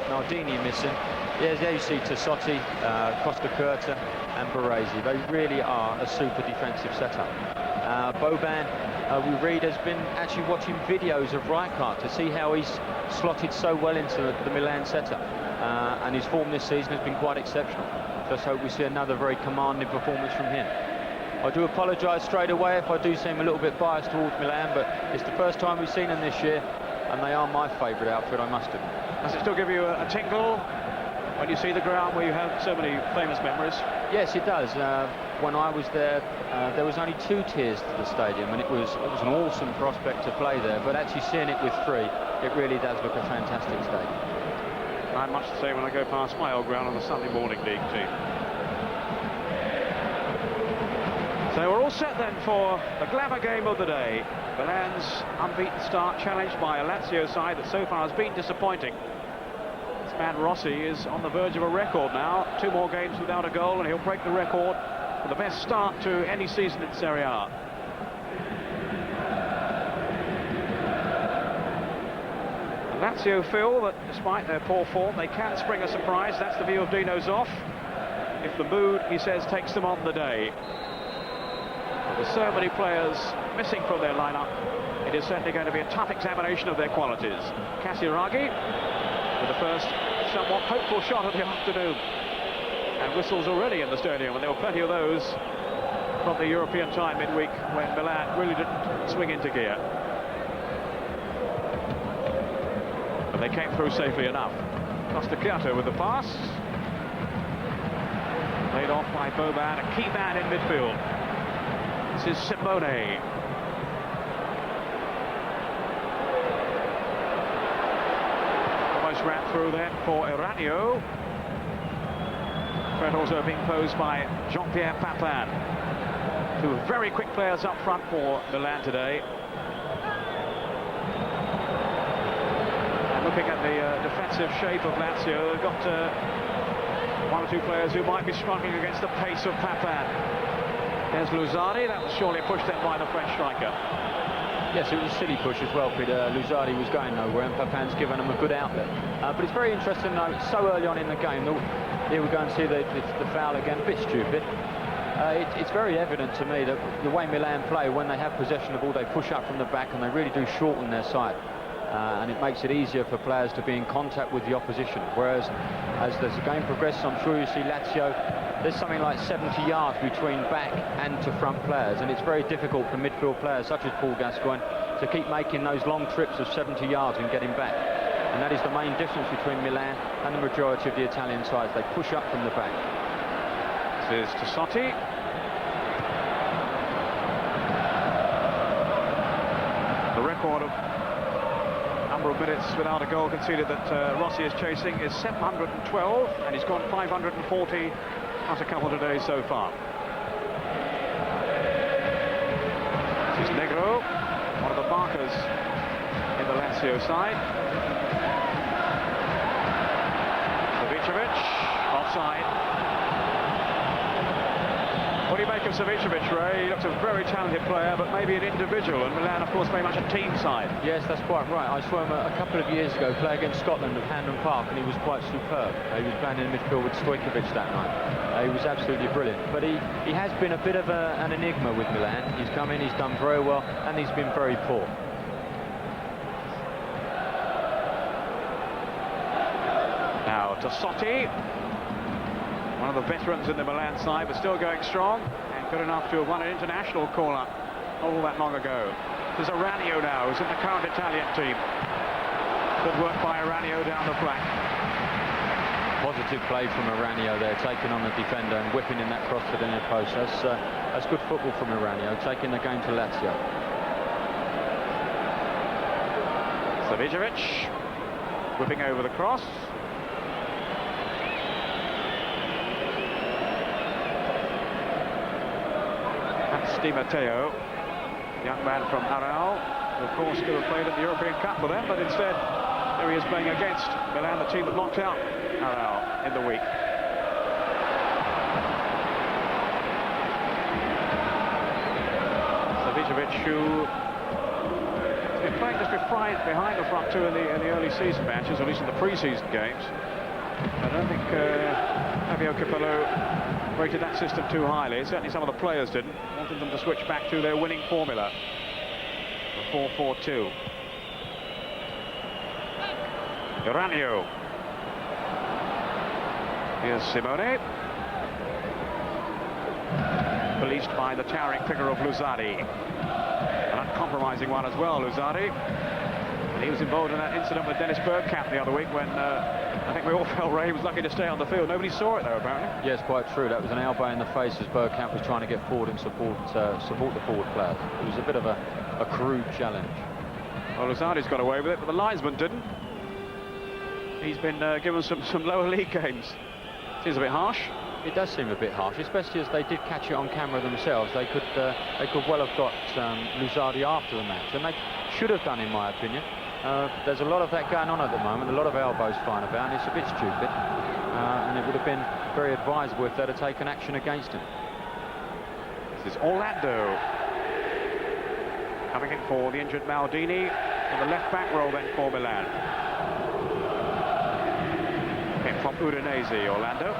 Maldini missing. Yeah, there you see Tassotti, Costa Curta and Baresi. They really are a super defensive setup. Boban, we read, has been actually watching videos of Rijkaard to see how he's slotted so well into the Milan setup. And his form this season has been quite exceptional. Just hope we see another very commanding performance from him. I do apologise straight away if I do seem a little bit biased towards Milan, but it's the first time we've seen them this year, and they are my favourite outfit, I must admit. Does it still give you a tingle when you see the ground where you have so many famous memories? Yes, it does. When I was there was only 2 tiers to the stadium, and it was an awesome prospect to play there, but actually seeing it with 3, it really does look a fantastic stadium. I'm much the same when I go past my old ground on the Sunday morning league team. So we're all set then for the glamour game of the day. Milan's unbeaten start challenged by a Lazio side that so far has been disappointing. This man Rossi is on the verge of a record now. 2 more games without a goal and he'll break the record for the best start to any season in Serie A. Lazio feel that despite their poor form they can spring a surprise. That's the view of Dino Zoff. If the mood, he says, takes them on the day. With so many players missing from their lineup, it is certainly going to be a tough examination of their qualities. Casiraghi with the first somewhat hopeful shot of the afternoon. And whistles already in the stadium, and there were plenty of those from the European time midweek when Milan really didn't swing into gear. But they came through safely enough. Costa Curta with the pass. Laid off by Boban, a key man in midfield. This is Simone. Almost ran through then for Eranio. Threat also being posed by Jean-Pierre Papin. 2 very quick players up front for Milan today. And looking at the defensive shape of Lazio, they've got 1 or 2 players who might be struggling against the pace of Papin. There's Luzzardi, that was surely pushed then by the French striker. Yes, it was a silly push as well, Peter. Luzzardi was going nowhere and Papin's given him a good outlet. But it's very interesting though, so early on in the game, here we go and see the foul again, a bit stupid. It's very evident to me that the way Milan play, when they have possession of the ball, they push up from the back and they really do shorten their sight. And it makes it easier for players to be in contact with the opposition. Whereas, as the game progresses, I'm sure you see Lazio, there's something like 70 yards between back and to front players, and it's very difficult for midfield players such as Paul Gascoigne to keep making those long trips of 70 yards and getting back. And that is the main difference between Milan and the majority of the Italian sides. They push up from the back. This is Tassotti. The record of number of minutes without a goal conceded that Rossi is chasing is 712, and he's gone 540 out a couple today so far. This is Negro, one of the markers in the Lazio side. Savicevic, offside. What do you make of Savicevic, Ray? He looks a very talented player, but maybe an individual, and Milan, of course, very much a team side. Yes, that's quite right. I saw him a couple of years ago play against Scotland at Hampden Park, and he was quite superb. He was playing in midfield with Stojkovic that night. He was absolutely brilliant. But he has been a bit of an enigma with Milan. He's come in, he's done very well, and he's been very poor. Now, Tassotti, one of the veterans in the Milan side, but still going strong and good enough to have won an international call-up all that long ago. There's Eranio now, who's in the current Italian team. Good work by Eranio down the flank. Positive play from Eranio there, taking on the defender and whipping in that cross to the near post. That's good football from Eranio, taking the game to Lazio. Savicevic whipping over the cross. Di Matteo, young man from Aral, who of course could have played in the European Cup for them, but instead there he is playing against Milan, the team that knocked out Aral in the week. Savicevic, who playing just behind the front two in the early season matches, or at least in the pre-season games. I don't think Fabio Capello rated that system too highly. Certainly some of the players didn't. Wanted them to switch back to their winning formula, the 4-4-2. Uranio. Here's Simone. Policed by the towering figure of Luzzari. An uncompromising one as well, Luzzari. And he was involved in that incident with Dennis Bergkamp the other week when I think we all felt Ray was lucky to stay on the field. Nobody saw it though, apparently. Yes, quite true. That was an elbow in the face as Bergkamp was trying to get forward and support the forward players. It was a bit of a crude challenge. Well, Luzzari's got away with it, but the linesman didn't. He's been given some lower league games. Seems a bit harsh. It does seem a bit harsh, especially as they did catch it on camera themselves. They could well have got Luzzari after the match, and they should have done, in my opinion. There's a lot of that going on at the moment, a lot of elbows flying about, and it's a bit stupid. And it would have been very advisable if they'd have taken action against him. This is Orlando coming in for the injured Maldini, and the left back role then for Milan. Came from Udinese, Orlando.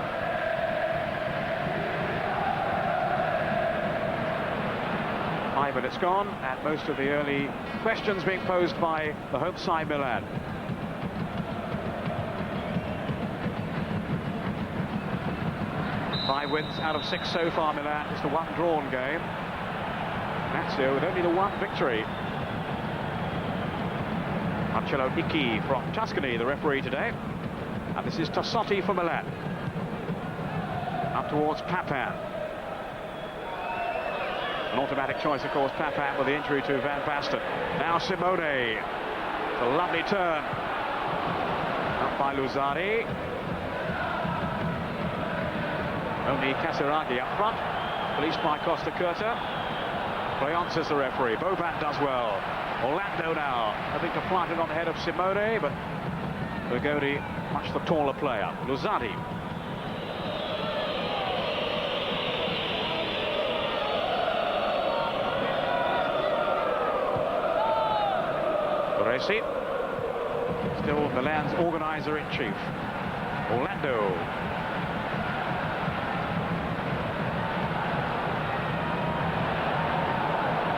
Five minutes gone, and most of the early questions being posed by the home side Milan. Five wins out of 6 so far, Milan. It's the one drawn game. Lazio with only the one victory. Marcello Icchi from Tuscany, the referee today. And this is Tassotti for Milan. Up towards Papin. An automatic choice, of course, Papin with the injury to Van Basten. Now Simone. It's a lovely turn. Up by Luzzari. Only Casiraghi up front. Policed by Costa Curta. Cleonce is the referee. Boban does well. Orlando now. I think to plant it on the head of Simone, but Bergodi, much the taller player. Luzzari. Baresi, still Milan's organizer-in-chief. Orlando.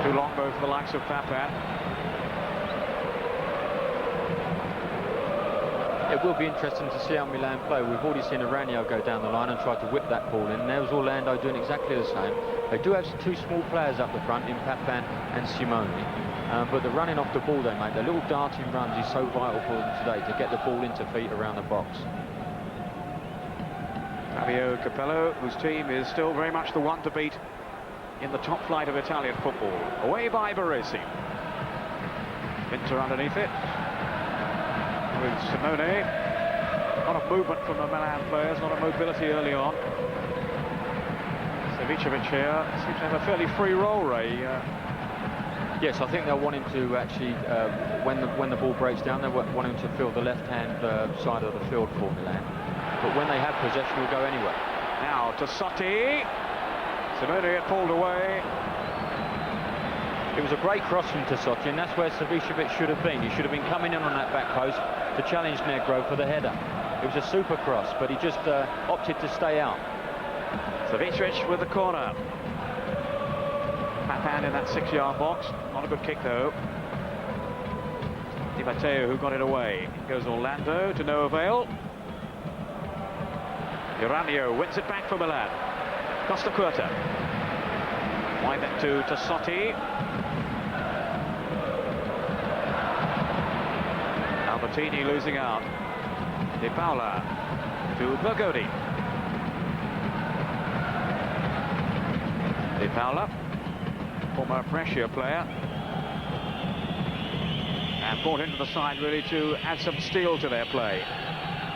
Too long both for the likes of Papin. It will be interesting to see how Milan play. We've already seen Uranio go down the line and try to whip that ball in. There was Orlando doing exactly the same. They do have two small players up the front in Papin and Simone. But the running off the ball they make, the little darting runs is so vital for them today to get the ball into feet around the box. Fabio Capello, whose team is still very much the one to beat in the top flight of Italian football. Away by Baresi. Winter underneath it. With Simone. A lot of movement from the Milan players, a lot of mobility early on. Savicevic here seems to have a fairly free role, Ray. Yes, I think they're wanting to actually, when the ball breaks down, they're wanting to fill the left-hand side of the field for Milan. But when they have possession, we'll go anywhere. Now to Sotti. Simone had pulled away. It was a great cross from Tassotti, and that's where Savicevic should have been. He should have been coming in on that back post to challenge Negro for the header. It was a super cross, but he just opted to stay out. Savicevic with the corner. Papin in that 6-yard box. Not a good kick though. Di Matteo who got it away. It goes Orlando to no avail. Uranio wins it back for Milan. Costa Curta. Wide then to Tassotti. Albertini losing out. Di Paola to Bergodi. Di Paola, former Brescia player, and brought into the side really to add some steel to their play.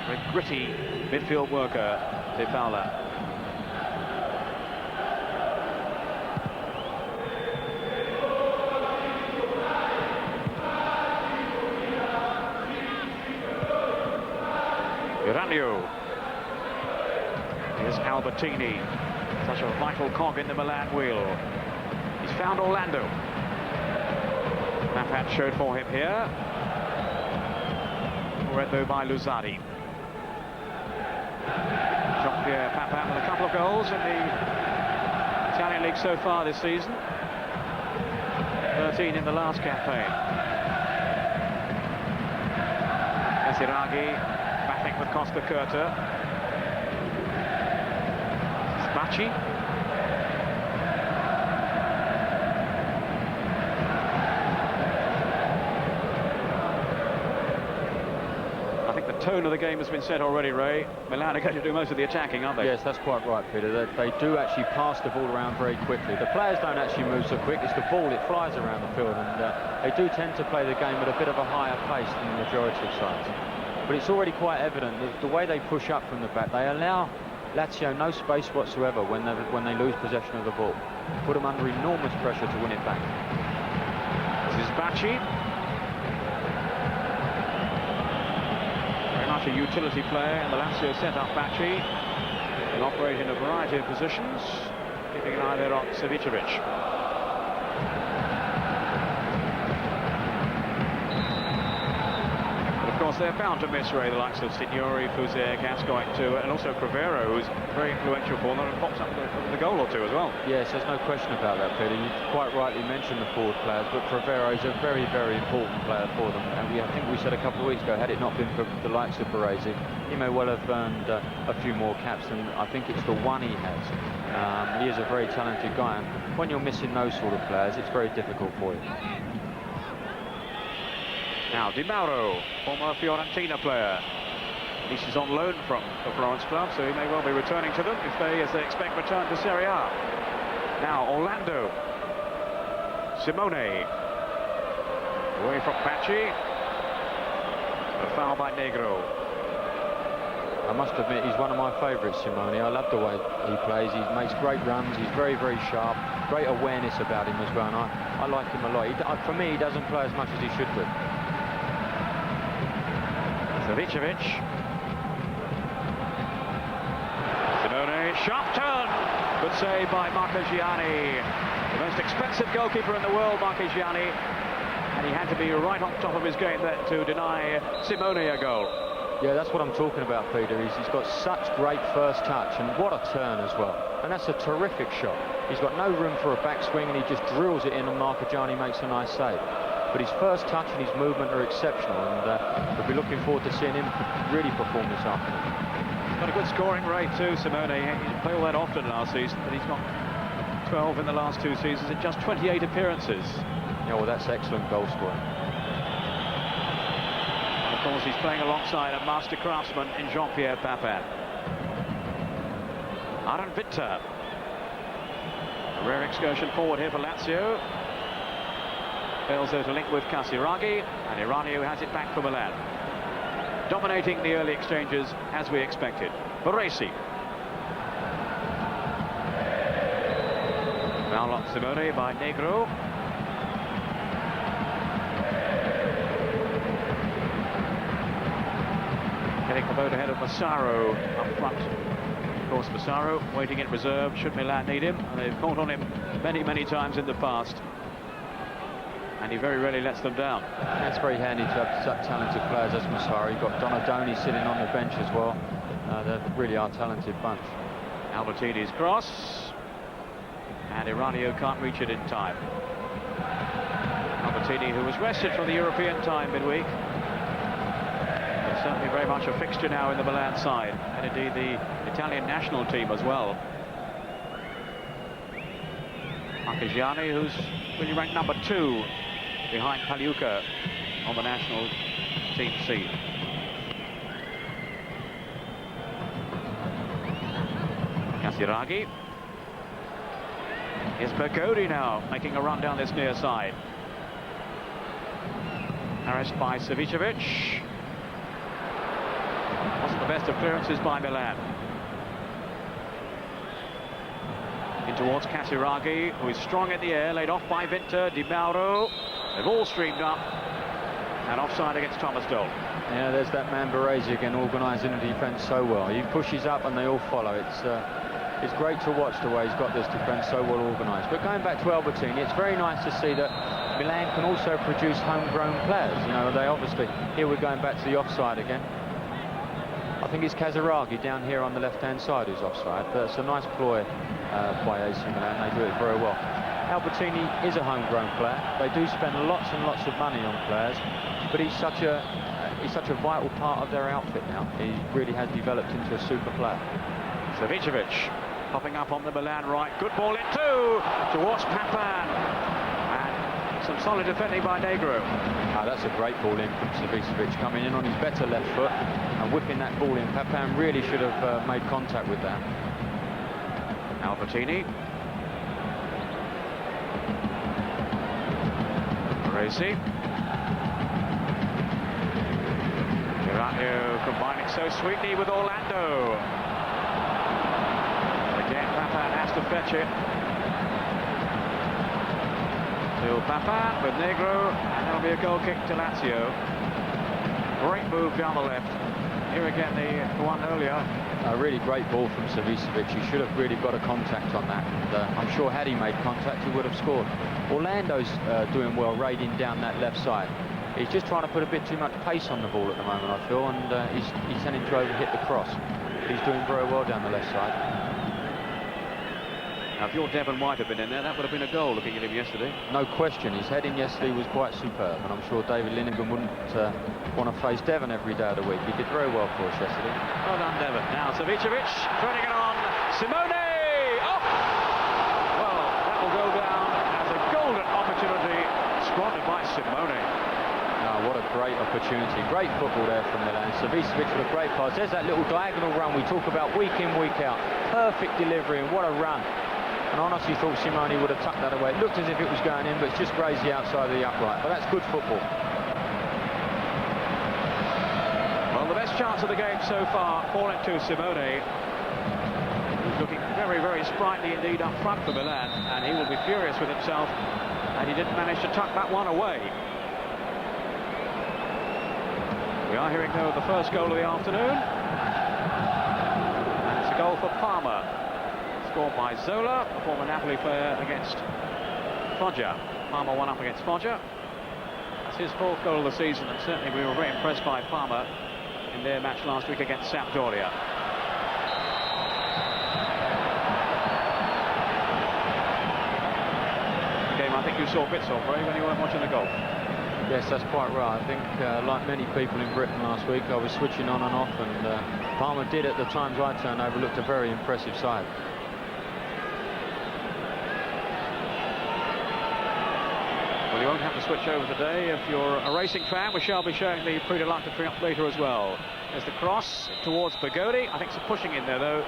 Very gritty midfield worker, Di Paola. Uranio. Here's Albertini, such a vital cog in the Milan wheel. He's found Orlando. Papan showed for him here. Read though by Luzzari. Jean-Pierre Papin with a couple of goals in the Italian league so far this season. 13 in the last campaign. Casiraghi battling with Costa Curta. Spacci. Tone of the game has been set already, Ray. Milan are going to do most of the attacking, aren't they? Yes, that's quite right, Peter. They do actually pass the ball around very quickly. The players don't actually move so quick. It's the ball, it flies around the field, and they do tend to play the game at a bit of a higher pace than the majority of sides. But it's already quite evident that the way they push up from the back, they allow Lazio no space whatsoever when they lose possession of the ball. Put them under enormous pressure to win it back. This is Bacci. A utility player in the Lazio set-up. Bacci can operate in a variety of positions, keeping an eye there on Savicevic. But of course they're bound to miss, Ray, the likes of Signori, Fuzet, Gascoigne too, and also Crivero, who's very influential for them and pops up with a goal or two as well. Yes, there's no question about that, Peter. You quite rightly mentioned the forward players, but Crivero is a very, very important player for them. And I think we said a couple of weeks ago, had it not been for the likes of Baresi, he may well have earned a few more caps, and I think it's the one he has. He is a very talented guy, and when you're missing those sort of players, it's very difficult for you. Now Di Mauro, former Fiorentina player. This is on loan from the Florence club, so he may well be returning to them if they, as they expect, return to Serie A. Now Orlando. Simone. Away from Bacci. A foul by Negro. I must admit, he's one of my favourites, Simone. I love the way he plays. He makes great runs. He's very, very sharp. Great awareness about him as well. And I like him a lot. For me, he doesn't play as much as he should do. Savicevic. Simone, sharp turn. Good save by Marchegiani. The most expensive goalkeeper in the world, Marchegiani. And he had to be right on top of his game then to deny Simone a goal. Yeah, that's what I'm talking about, Peter. He's got such great first touch, and what a turn as well. And that's a terrific shot. He's got no room for a backswing, and he just drills it in, and Marchegiani makes a nice save. But his first touch and his movement are exceptional, and we'll be looking forward to seeing him really perform this afternoon. He's got a good scoring rate too, Simone. He didn't play all that often last season, but he's got 12 in the last 2 seasons in just 28 appearances. Yeah, well, that's excellent goal scoring. And of course, he's playing alongside a master craftsman in Jean-Pierre Papin. Aaron Winter. A rare excursion forward here for Lazio. Fails though to link with Casiraghi, and Iraniu has it back for Milan. Dominating the early exchanges as we expected. Baresi. Foul on Simone by Negro. Getting the boat ahead of Massaro up front. Of course, Massaro waiting in reserve should Milan need him, and they've caught on him many, many times in the past. And he very rarely lets them down. That's very handy to have such talented players as Massaro. You've got Donadoni sitting on the bench as well. They really are a talented bunch. Albertini's cross. And Iraniu can't reach it in time. Albertini, who was rested from the European time midweek. But certainly very much a fixture now in the Milan side. And indeed the Italian national team as well. Marchegiani, who's really ranked number 2 behind Pagliuca on the national team scene. Casiraghi. Here's Bergodi now making a run down this near side. Harassed by Savicevic. Wasn't the best of clearances by Milan. In towards Casiraghi, who is strong in the air, laid off by Winter, Di Mauro. They've all streamed up, and offside against Thomas Doll. Yeah, there's that man Baresi again, organising the defence so well. He pushes up and they all follow. It's great to watch the way he's got this defence so well organised. But going back to Albertini, it's very nice to see that Milan can also produce homegrown players. You know, they obviously, here we're going back to the offside again. I think it's Casiraghi down here on the left-hand side who's offside, but it's a nice ploy by AC Milan. They do it very well. Albertini is a homegrown player. They do spend lots and lots of money on players, but he's such a vital part of their outfit now. He really has developed into a super player. Savicevic popping up on the Milan right. Good ball in two towards Papan. And some solid defending by Negro. That's a great ball in from Savicevic, coming in on his better left foot and whipping that ball in. Papan really should have made contact with that. Albertini. Racy. Geranio combining so sweetly with Orlando. Again, Papan has to fetch it. Still Papan with Negro, and there'll be a goal kick to Lazio. Great move down the left. Here again, the one earlier. A really great ball from Savicevic. He should have really got a contact on that, and I'm sure had he made contact, he would have scored. Orlando's doing well, raiding down that left side. He's just trying to put a bit too much pace on the ball at the moment, I feel, and he's tending to overhit the cross. He's doing very well down the left side. Now, if your Devon White had been in there, that would have been a goal looking at him yesterday. No question. His heading yesterday was quite superb, and I'm sure David Linnigan wouldn't want to face Devon every day of the week. He did very well for us yesterday. Well done, Devon. Now Savicevic threading it on. Simone! Oh! Well, that will go down as a golden opportunity squandered by Simone. What a great opportunity. Great football there from Milan. Savicevic with a great pass. There's that little diagonal run we talk about week in, week out. Perfect delivery, and what a run. And I honestly thought Simone would have tucked that away. It looked as if it was going in, but it's just grazed the outside of the upright. But that's good football. Well, the best chance of the game so far falling to Simone. He's looking very, very sprightly indeed up front for Milan, and he will be furious with himself. And he didn't manage to tuck that one away. We are hearing, though, the first goal of the afternoon. And it's a goal for Palmer. Scored by Zola, a former Napoli player, against Foggia. Palmer won up against Foggia. That's his fourth goal of the season, and certainly we were very impressed by Palmer in their match last week against Sampdoria. The game I think you saw bits of, Ray, when you weren't watching the golf. Yes, that's quite right. I think, like many people in Britain last week, I was switching on and off, and Palmer did, at the times I turned over, looked a very impressive side. Well, you won't have to switch over today if you're a racing fan. We shall be showing the Prix de l'Arc de Triomphe later as well. There's the cross towards Pagodi. I think some pushing in there, though,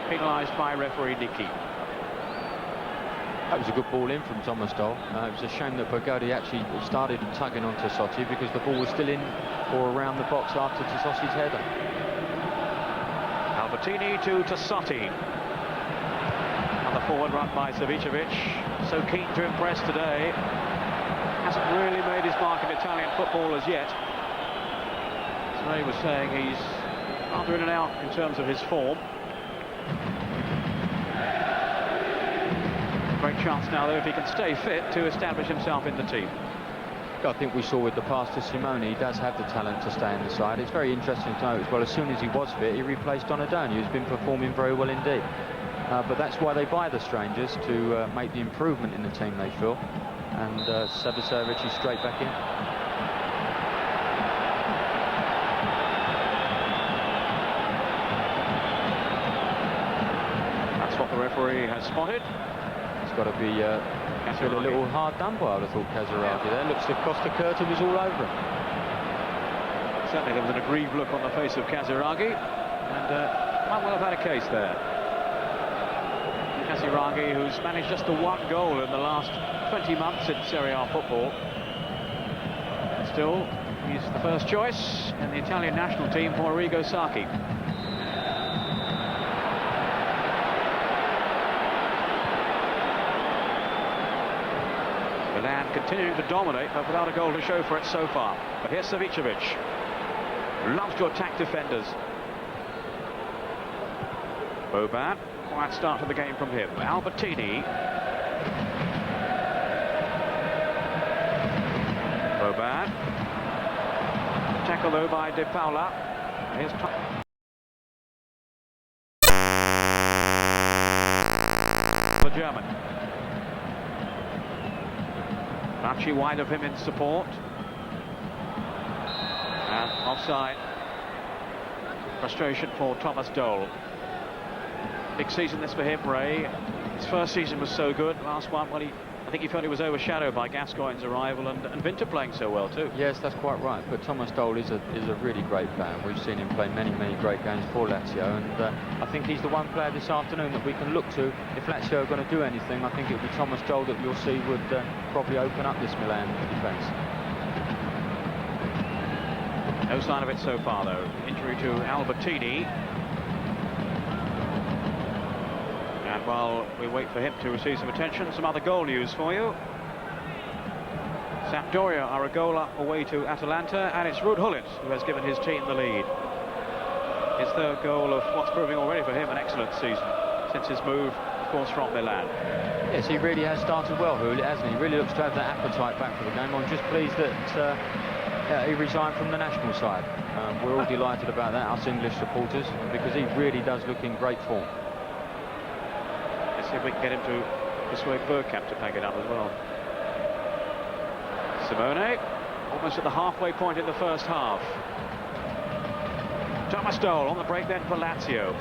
penalised by referee Nicky. That was a good ball in from Thomas Doll. It was a shame that Pagodi actually started tugging on Tassotti, because the ball was still in or around the box after Tassotti's header. Albertini to Tassotti. Another forward run by Savicevic. So keen to impress today. Hasn't really made his mark in Italian football as yet. As Ray was saying, he's rather in and out in terms of his form. Great chance now, though, if he can stay fit, to establish himself in the team. I think we saw with the pass to Simone, he does have the talent to stay in the side. It's very interesting to note as well, as soon as he was fit, he replaced Donadoni, who's been performing very well indeed. But that's why they buy the strangers, to make the improvement in the team, they feel. And Savicevic is straight back in. That's what the referee has spotted. It's got to be a little hard done by, I would have thought, Casiraghi there. Looks like Costa Curta was all over him. Certainly there was an aggrieved look on the face of Casiraghi, and might well have had a case there. Casiraghi, who's managed just the one goal in the last 20 months in Serie A football. Still, he's the first choice in the Italian national team for Arrigo Sacchi. Milan continuing to dominate, but without a goal to show for it so far. But here's Savicevic. Loves to attack defenders. Boban, quiet start to the game from him. Albertini. so bad. Tackle though by De Paula. Here's the German. Brackley wide of him in support. And offside. Frustration for Thomas Dole. Big season this for him, Ray. His first season was so good. Last one, well, I think he felt he was overshadowed by Gascoigne's arrival and Winter playing so well too. Yes, that's quite right. But Thomas Dole is a really great player. We've seen him play many great games for Lazio, and I think he's the one player this afternoon that we can look to. If Lazio are going to do anything, I think it would be Thomas Dole that you'll see would probably open up this Milan defence. No sign of it so far, though. Injury to Albertini. And while we wait for him to receive some attention, some other goal news for you. Sampdoria are a goal up away to Atalanta, and it's Ruud Gullit who has given his team the lead. His third goal of what's proving already for him an excellent season since his move, of course, from Milan. Yes, he really has started well, Gullit, hasn't he? He really looks to have that appetite back for the game. I'm just pleased that he resigned from the national side. We're all delighted about that, us English supporters, because he really does look in great form. Let's see if we can get him to persuade Bergkamp to pack it up as well. Simone, almost at the halfway point in the first half. Thomas Dole on the break then for Lazio.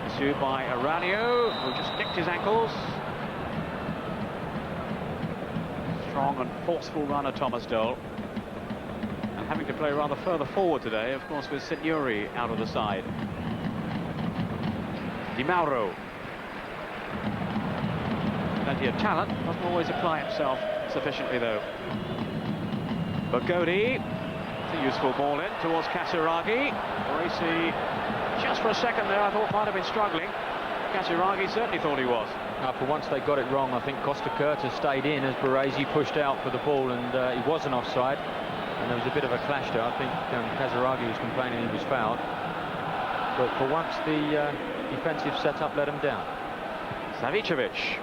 Pursued by Aranio, who just nicked his ankles. Strong and forceful runner, Thomas Dole. And having to play rather further forward today, of course, with Signori out of the side. Di Mauro. Plenty of talent, doesn't always apply himself sufficiently though. Bogodi, it's a useful ball in towards Casiraghi. Baresi, just for a second there, I thought might have been struggling. Casiraghi certainly thought he was. For once they got it wrong, I think Costa Curta stayed in as Baresi pushed out for the ball, and he wasn't offside. And there was a bit of a clash there. I think Casiraghi was complaining he was fouled. But for once the defensive setup let him down. Savicevic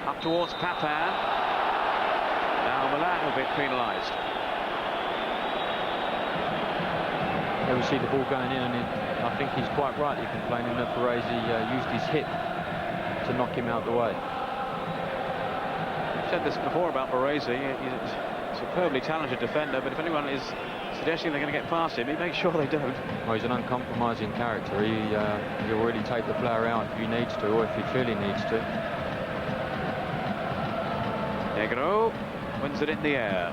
up towards Papin. Now Milan will be penalised. There we see the ball going in, and I think he's quite rightly complaining that Baresi used his hip to knock him out the way. I've said this before about Baresi. He's a superbly talented defender, but if anyone is suggesting they're going to get past him, he makes sure they don't. Well, he's an uncompromising character. He'll really take the player out if he needs to, or if he feel he needs to. Negro wins it in the air.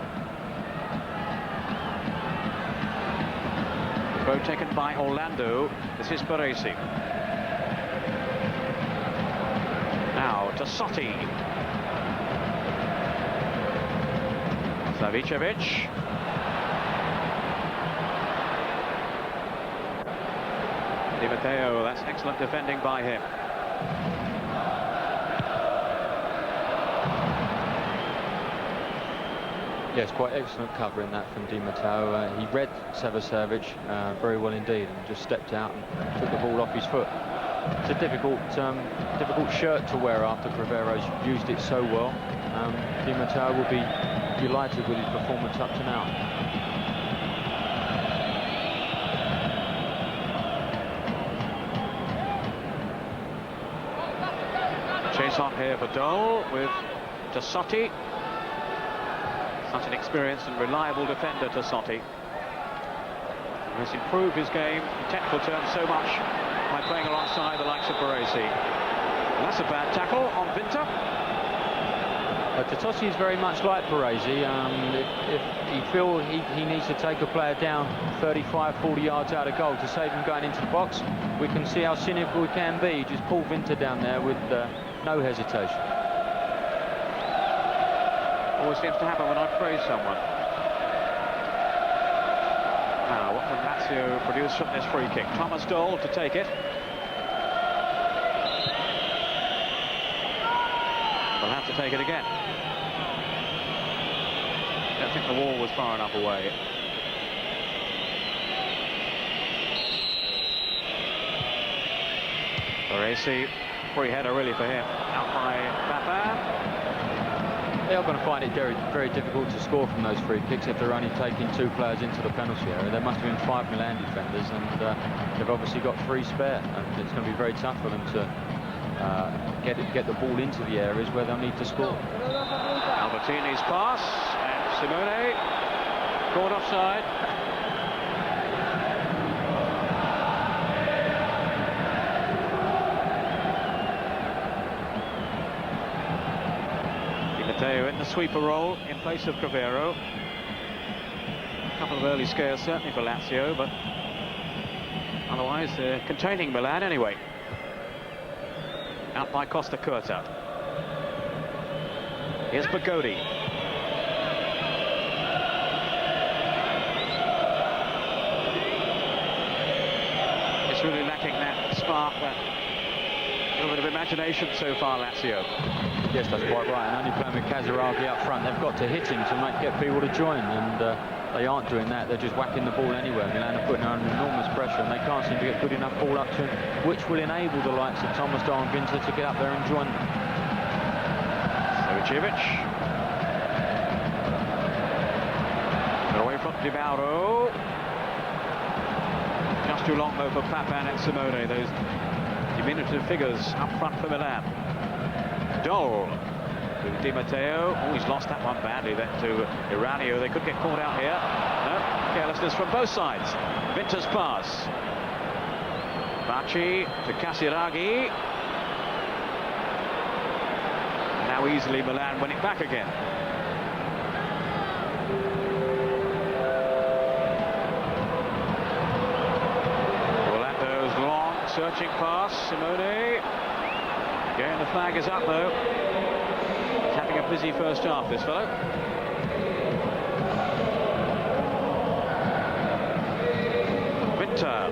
Throw taken by Orlando. This is Baresi. Now to Sotti. Savicevic. Di Matteo, that's excellent defending by him. Yes, quite excellent covering that from Di Matteo. He read Savicevic very well indeed, and just stepped out and took the ball off his foot. It's a difficult shirt to wear after Crivero's used it so well. Di Matteo will be delighted with his performance up to now. Chase on here for Dole with Tassotti. Such an experienced and reliable defender, Tassotti. He has improved his game in technical terms so much by playing alongside the likes of Baresi. And that's a bad tackle on Winter. Tassotti is very much like Baresi. If he feels he needs to take a player down 35, 40 yards out of goal to save him going into the box, we can see how cynical he can be. Just pull Winter down there with no hesitation. Always seems to happen when I praise someone. Now, what can Lazio produce from this free kick? Thomas Dole to take it. They'll have to take it again. I don't think the wall was far enough away. Baresi, free header really for him. Out by Papin. They are going to find it very, very difficult to score from those free kicks if they're only taking 2 players into the penalty area. There must have been 5 Milan defenders, and they've obviously got 3 spare, and it's going to be very tough for them to get the ball into the areas where they'll need to score. Albertini's pass, and Simone caught offside. Matteo in the sweeper role in place of Cravero. A couple of early scares certainly for Lazio, but otherwise they're containing Milan anyway. Out by Costa Curta. Here's Bagodi. It's really lacking that spark, that little bit of imagination so far, Lazio. Yes, that's quite right, and only playing with Casiraghi up front, they've got to hit him to get people to join, and they aren't doing that. They're just whacking the ball anywhere. Milan are putting under enormous pressure, and they can't seem to get good enough ball up to him, which will enable the likes of Thomas Dahl and Vinter to get up there and join them. Savicevic. Away from Di Mauro. Just too long though for Papan and Simone, those diminutive figures up front for Milan. Dole to Di Matteo. Oh, he's lost that one badly then to Iranio. They could get caught out here. No, carelessness from both sides. Vinter's pass. Bacci to Casiraghi. Now easily Milan win it back again. Orlando's long searching pass. Simone. Again, the flag is up though. He's having a busy first half, this fellow. Vinter.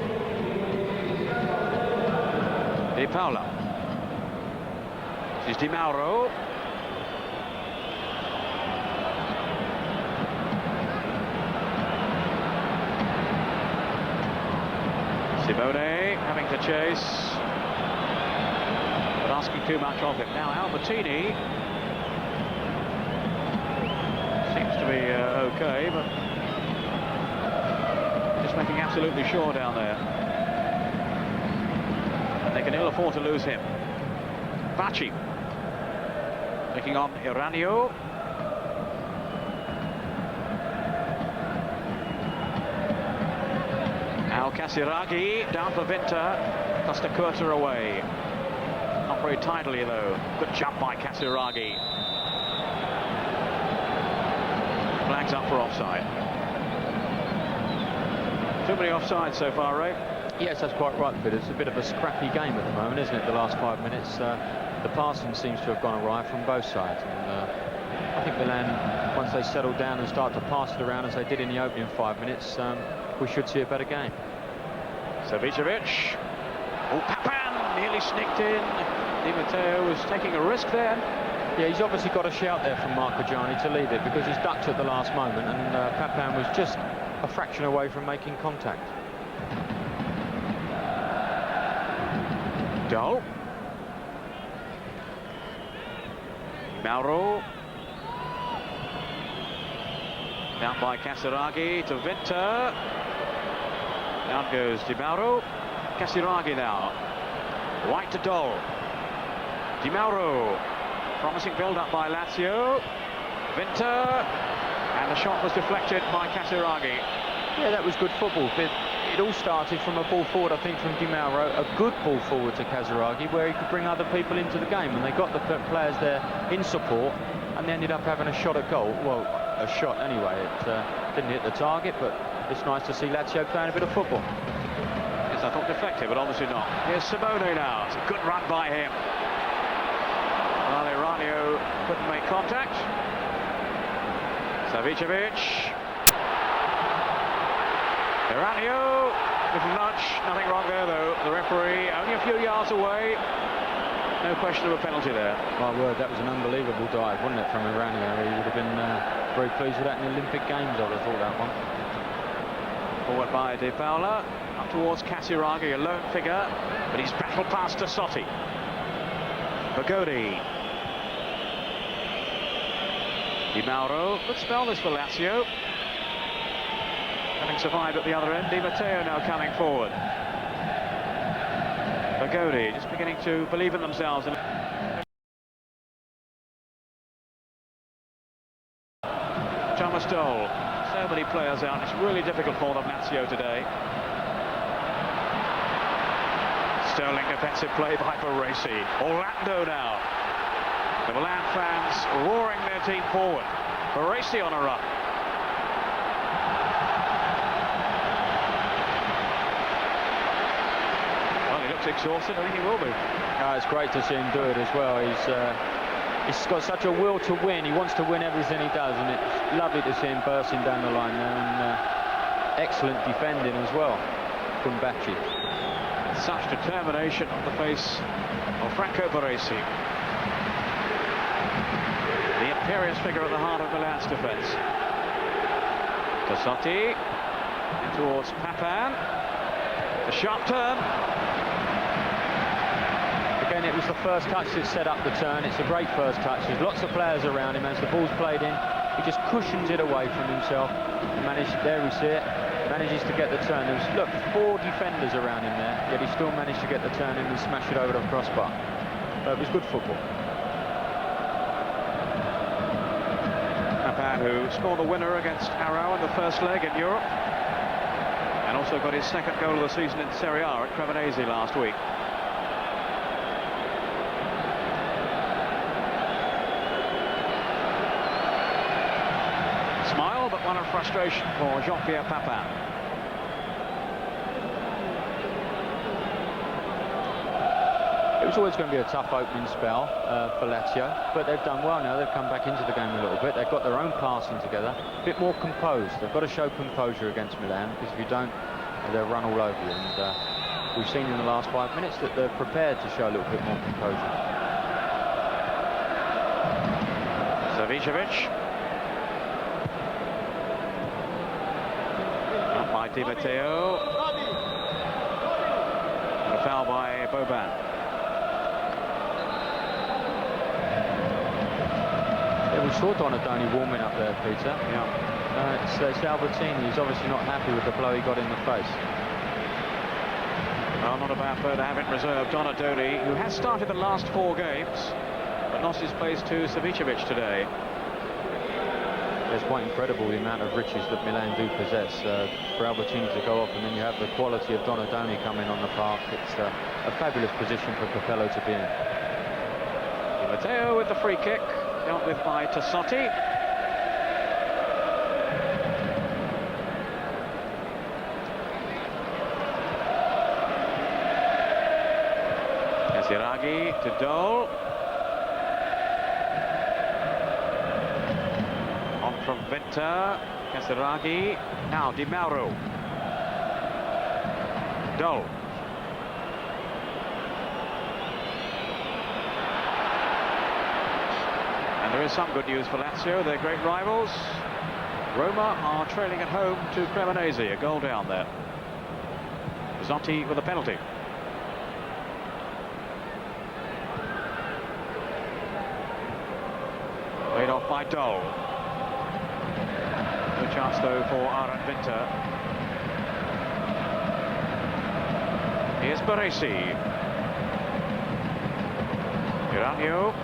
Di Paola. This is Di Mauro. Simone having to chase. Asking too much of him. Now Albertini seems to be okay, but just making absolutely sure down there. And they can ill afford to lose him. Bacci taking on Iranio. Now Casiraghi down for Vinter. Costa Curta away. Not very tidily though. Good jump by Casiraghi. Flags up for offside. Too many offsides so far, Ray. Yes, that's quite right, but it's a bit of a scrappy game at the moment, isn't it? The last 5 minutes, the passing seems to have gone awry from both sides, and I think Milan, once they settle down and start to pass it around as they did in the opening 5 minutes, we should see a better game. Savicevic. Oh, Papan nearly sneaked in. Di Matteo was taking a risk there. Yeah, he's obviously got a shout there from Marcogiani to leave it because he's ducked at the last moment, and Papan was just a fraction away from making contact. Dole. Mauro. Down by Casiraghi to Vinter. Down goes Di Mauro. Casiraghi now. White to Dole. Di Mauro. Promising build-up by Lazio. Vinter. And the shot was deflected by Casiraghi. Yeah, that was good football. It all started from a ball forward, I think, from Di Mauro. A good ball forward to Casiraghi, where he could bring other people into the game. And they got the players there in support, and they ended up having a shot at goal. Well, a shot anyway. It didn't hit the target, but it's nice to see Lazio playing a bit of football. Yes, I thought deflected, but obviously not. Here's Simone now. It's a good run by him. Well, Iranio couldn't make contact. Savicevic. Iranio. Little nudge. Nothing wrong there, though. The referee only a few yards away. No question of a penalty there. My word, that was an unbelievable dive, wasn't it, from Iranio? He would have been very pleased with that in the Olympic Games, I would have thought, that one. Forward by Di Paola. Up towards Casiraghi, a lone figure, but he's battled past Tassotti. Bagodi. Di Mauro could spell this for Lazio. Having survived at the other end, Di Matteo now coming forward. Bagodi just beginning to believe in themselves. Thomas Dole. So many players out. It's really difficult for them, Lazio, today. Sterling defensive play by Baresi. Orlando now. The Milan fans roaring their team forward. Baresi on a run. Well, he looks exhausted. I think he will be. It's great to see him do it as well. He's got such a will to win. He wants to win everything he does, and it's lovely to see him bursting down the line there, and excellent defending as well from Bacci. Such determination on the face of Franco Baresi. The imperious figure at the heart of Milan's defence. Tassotti towards Papan. The sharp turn. Again, it was the first touch that set up the turn. It's a great first touch. There's lots of players around him as the ball's played in. He just cushions it away from himself. There we see it. Manages to get the turn. There's, look, 4 defenders around him there, yet he still managed to get the turn in and smash it over the crossbar. It was good football. Papan, who scored the winner against Arau in the first leg in Europe, and also got his second goal of the season in Serie A at Cremonese last week. Smile, but one of frustration for Jean-Pierre Papin. It was always going to be a tough opening spell for Lazio, but they've done well now. They've come back into the game a little bit. They've got their own passing together, a bit more composed. They've got to show composure against Milan, because if you don't, they'll run all over you. And we've seen in the last 5 minutes that they're prepared to show a little bit more composure. Savicevic. Up by Di Matteo. And a foul by Boban. We saw Donadoni warming up there, Peter. Yeah. It's Albertini. He's obviously not happy with the blow he got in the face. Well, not a bad player to have in reserve, Donadoni, who has started the last 4 games, but lost his place to Savicevic today. It's quite incredible the amount of riches that Milan do possess. For Albertini to go off, and then you have the quality of Donadoni coming on the park. It's a fabulous position for Capello to be in. Di Matteo with the free kick. Dealt with by Tassotti. Casiraghi to Dole. On from Venta. Casiraghi. Now Di Mauro. Dole. There is some good news for Lazio, they're great rivals. Roma are trailing at home to Cremonese, a goal down there. Zotti with a penalty. Laid off by Dole. No chance though for Aran Vinter. Here's Baresi. Iranio.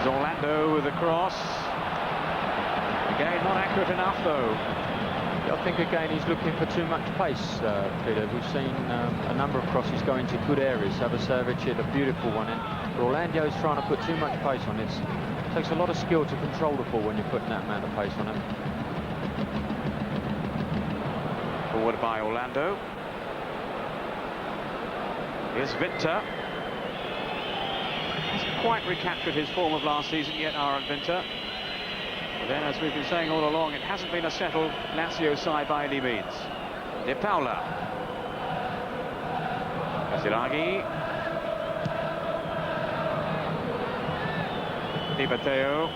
Orlando with the cross. Again, not accurate enough though. I think again he's looking for too much pace, Peter. We've seen a number of crosses go into good areas. Savicevic hit a beautiful one in. But Orlando's trying to put too much pace on it. It takes a lot of skill to control the ball when you're putting that amount of pace on it. Forward by Orlando. Here's Vinter. Hasn't quite recaptured his form of last season yet, Aran Vinter. But then, as we've been saying all along, it hasn't been a settled Lazio side by any means. De Paula. Casiraghi. Di Matteo.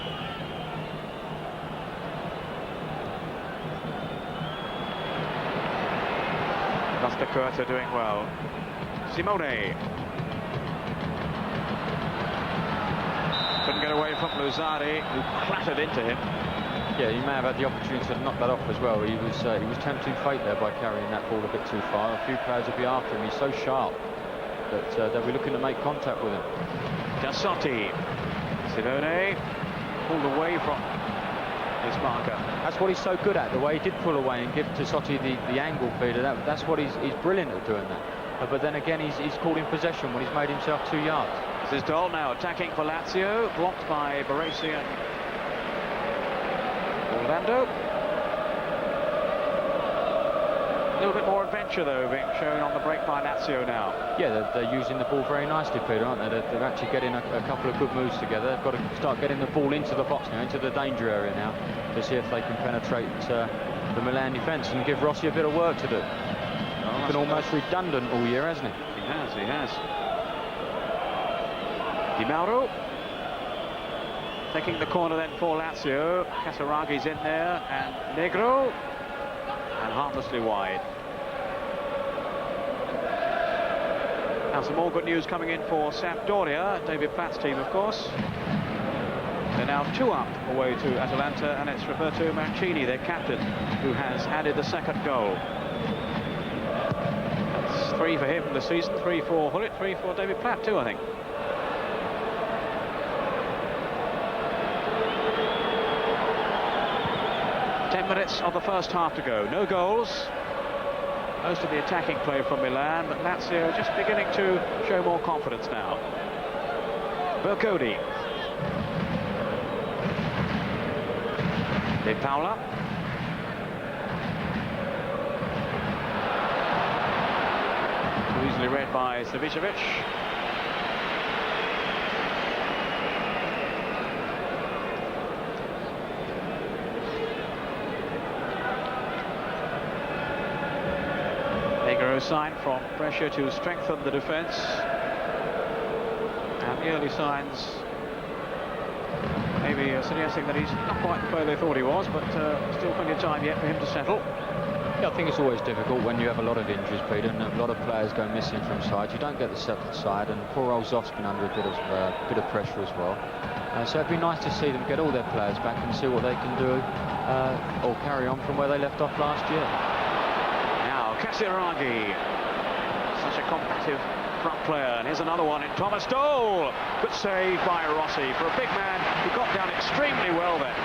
Costa Curta doing well. Simone. Couldn't get away from Luzzari, who clattered into him. Yeah, he may have had the opportunity to knock that off as well. He was tempting fate there by carrying that ball a bit too far. A few players would be after him. He's so sharp that they'll be looking to make contact with him. Dassotti. Simone pulled away from his marker. That's what he's so good at, the way he did pull away and give Tassotti the angle feeder. That's what he's brilliant at doing that. But then again, he's caught in possession when he's made himself 2 yards. This is Dole now attacking for Lazio, blocked by Brackley and Orlando. A little bit more adventure, though, being shown on the break by Lazio now. Yeah, they're using the ball very nicely, Peter, aren't they? They're actually getting a couple of good moves together. They've got to start getting the ball into the box now, into the danger area now, to see if they can penetrate the Milan defence and give Rossi a bit of work to do. He's been almost redundant all year, hasn't he? He has. Di Mauro taking the corner then for Lazio. Casaragi's in there, and Negro, and harmlessly wide. Now some more good news coming in for Sampdoria, David Platt's team, of course. They're now 2 up away to Atalanta, and it's Roberto Mancini, their captain, who has added the second goal. That's 3 for him this season, 3 for Hullet, 3 for David Platt too, I think. Minutes of the first half to go. No goals. Most of the attacking play from Milan, but Lazio just beginning to show more confidence now. Bercodi. De Paula. Too easily read by Savicevic. Sign from pressure to strengthen the defence, and the early signs maybe suggesting that he's not quite the player they thought he was, but still plenty of time yet for him to settle. Yeah, I think it's always difficult when you have a lot of injuries, Peter, and a lot of players go missing from sides. You don't get the settled side, and poor old Zoff's been under a bit of pressure as well. So it'd be nice to see them get all their players back and see what they can do or carry on from where they left off last year. Casiraghi, such a combative front player, and here's another one in Thomas Dole. Good save by Rossi for a big man who got down extremely well there.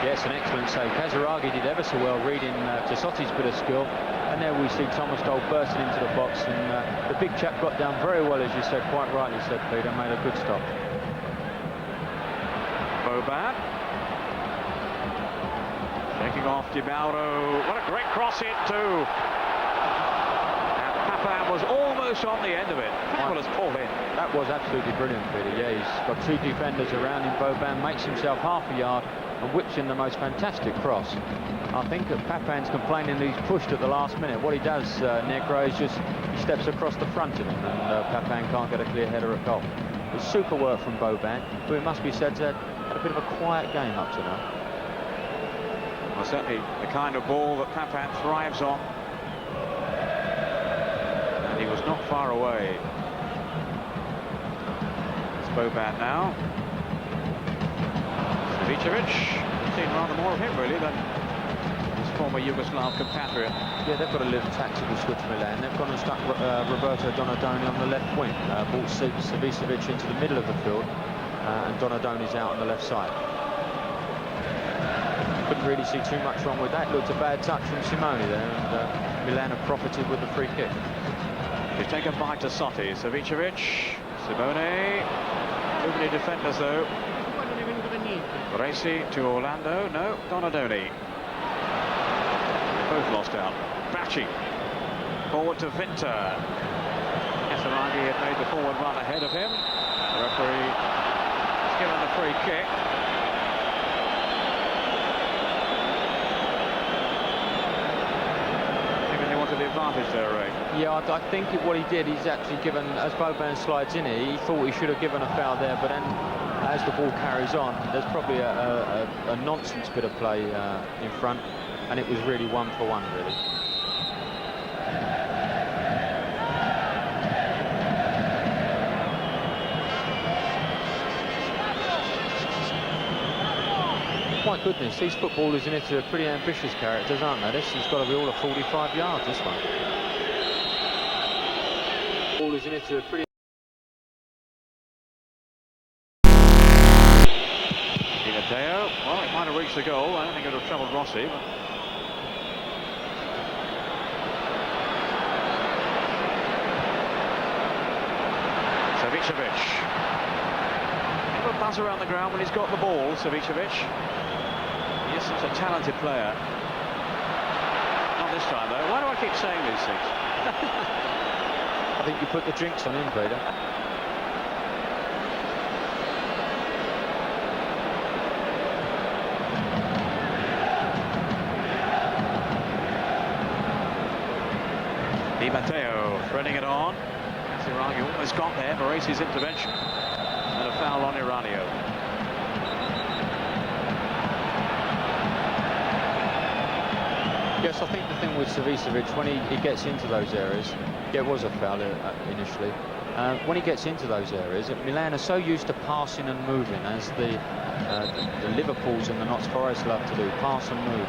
Yes, an excellent save. Casiraghi did ever so well reading Tassotti's bit of skill, and there we see Thomas Dole bursting into the box, and the big chap got down very well, as you said, quite rightly said, Peter, made a good stop. Boban. Taking off Di Mauro. What a great cross in too. Was almost on the end of it. Fabulous ball in. That was absolutely brilliant, Peter. Yeah, he's got 2 defenders around him. Boban makes himself half a yard and whips in the most fantastic cross. I think that Papan's complaining that he's pushed at the last minute. What he does, Negro, is just he steps across the front of him, and Papan can't get a clear header at goal. It's super work from Boban, who it must be said had a bit of a quiet game up to now. Well, certainly the kind of ball that Papan thrives on. He was not far away. It's Boban now. Savicevic. We've seen rather more of him, really, than his former Yugoslav compatriot. Yeah, they've got a little tactical switch, Milan. They've gone and stuck Roberto Donadoni on the left wing. Brought Savicevic into the middle of the field, and Donadoni's out on the left side. Couldn't really see too much wrong with that. Looked a bad touch from Simone there, and Milan have profited with the free kick. He's taken by Tassotti. Savicevic, Simone, too many defenders though. Brackley to Orlando, no, Donadoni. They both lost out. Bacci, forward to Vinter. Casiraghi had made the forward run ahead of him. The referee has given the free kick. The advantage there, Ray. Yeah, I think what he did, he's actually given, as Boban slides in here, he thought he should have given a foul there, but then as the ball carries on, there's probably a nonsense bit of play in front, and it was really 1-for-1, really. My goodness, these footballers in Italy are pretty ambitious characters, aren't they? This has got to be all of 45 yards, this one. Footballers in Italy are pretty... Matteo, well, it might have reached the goal. I don't think it would have troubled Rossi. But... Savicevic. Never buzz around the ground when he's got the ball, Savicevic. He is such a talented player. Not this time, though. Why do I keep saying these things? I think you put the jinx on him, Peter. Di Matteo threading it on. Irani almost got there. Baresi's intervention. And a foul on Iranio. Yes, I think the thing with Savicevic, when he gets into those areas, yeah, it was a foul initially. When he gets into those areas, Milan are so used to passing and moving, as the Liverpools and the Notts Forest love to do, pass and move,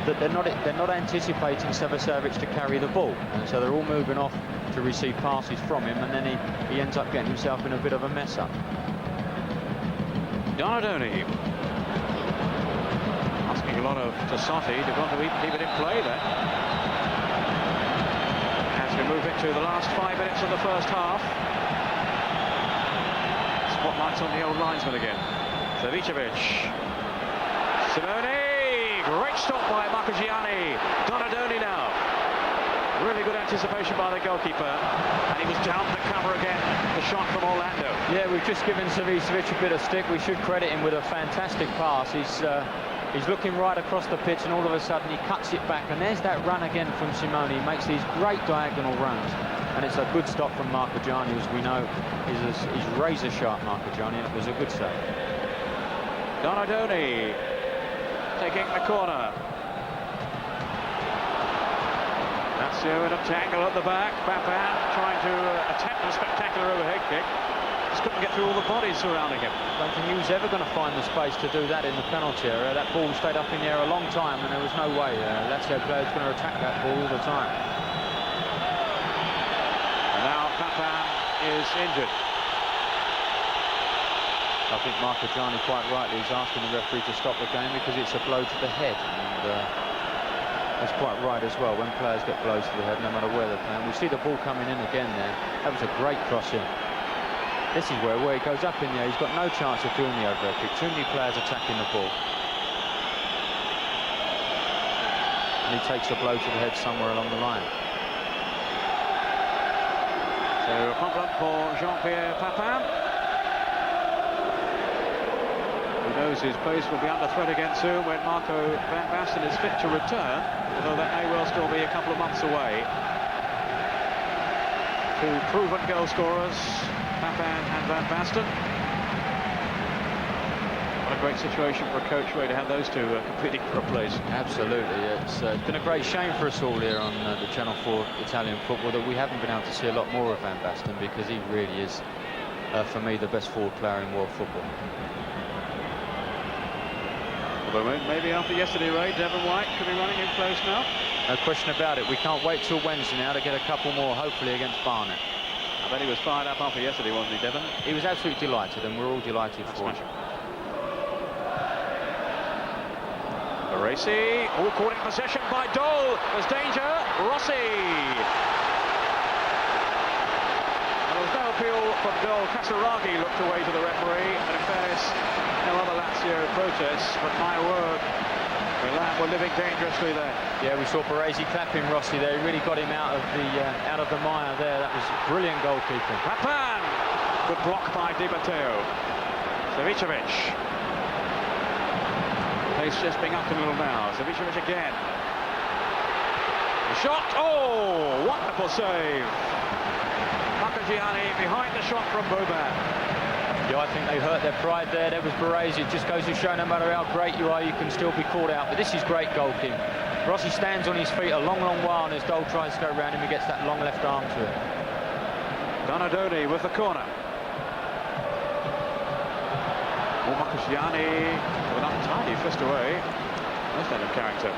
that they're not anticipating Savicevic to carry the ball, and so they're all moving off to receive passes from him, and then he ends up getting himself in a bit of a mess up. Donadoni asking a lot of Tassotti to want to keep it in play there. As we move into the last 5 minutes of the first half. Spotlights on the old linesman again. Savicevic. Simone. Great stop by Marcogiani. Donadoni now. Really good anticipation by the goalkeeper. And he was down to cover again. The shot from Orlando. Yeah, we've just given Savicevic a bit of stick. We should credit him with a fantastic pass. He's looking right across the pitch, and all of a sudden he cuts it back. And there's that run again from Simone. He makes these great diagonal runs. And it's a good stop from Marcogiani, as we know is razor sharp, Marcogiani, and it was a good save. Donadoni taking the corner. Lazio in a tangle at the back. Papan trying to attempt a spectacular overhead kick. Just couldn't get through all the bodies surrounding him. I don't think he was ever going to find the space to do that in the penalty area. That ball stayed up in the air a long time, and there was no way Lazio players going to attack that ball all the time. And now Papan is injured. I think Marcogiani quite rightly is asking the referee to stop the game because it's a blow to the head, and that's quite right as well. When players get blows to the head, no matter where they're playing, we see the ball coming in again there. That was a great crossing. This is where he goes up in there. He's got no chance of doing the overhead kick. Too many players attacking the ball, and he takes a blow to the head somewhere along the line. So a problem for Jean-Pierre Papin. Knows his place will be under threat again soon when Marco Van Basten is fit to return, although that may well still be a couple of months away. Two proven goal scorers, Papin and Van Basten. What a great situation for a coach, Ray, to have those two competing for a place. Absolutely, it's been a great shame for us all here on the Channel 4 Italian football that we haven't been able to see a lot more of Van Basten, because he really is, for me, the best forward player in world football. Maybe after yesterday, Ray, Devon White could be running in close now. No question about it. We can't wait till Wednesday now to get a couple more, hopefully against Barnet. I bet he was fired up after yesterday, wasn't he, Devon? He was absolutely delighted, and we're all delighted for him. Baresi, all caught in possession by Dole. There's danger. Rossi. There was no appeal from Dole. Casaraghi looked away to the referee, and in fairness, no other Lazio protests, but my word, Milan were living dangerously there. Yeah, we saw Baresi clapping Rossi there. He really got him out of the mire there. That was brilliant goalkeeping. Papan, good block by Di Matteo. Savicevic. Pace just being up a little now. Savicevic again. The shot. Oh, wonderful save. Marcogiani behind the shot from Boban. Yeah, I think they hurt their pride there. There was Baresi. It just goes to show no matter how great you are, you can still be caught out. But this is great goalkeeping. Rossi stands on his feet a long, long while, and as Dole tries to go around him, he gets that long left arm to it. Donadoni with the corner. Marcogiani with an untidy twist away. Most end of character.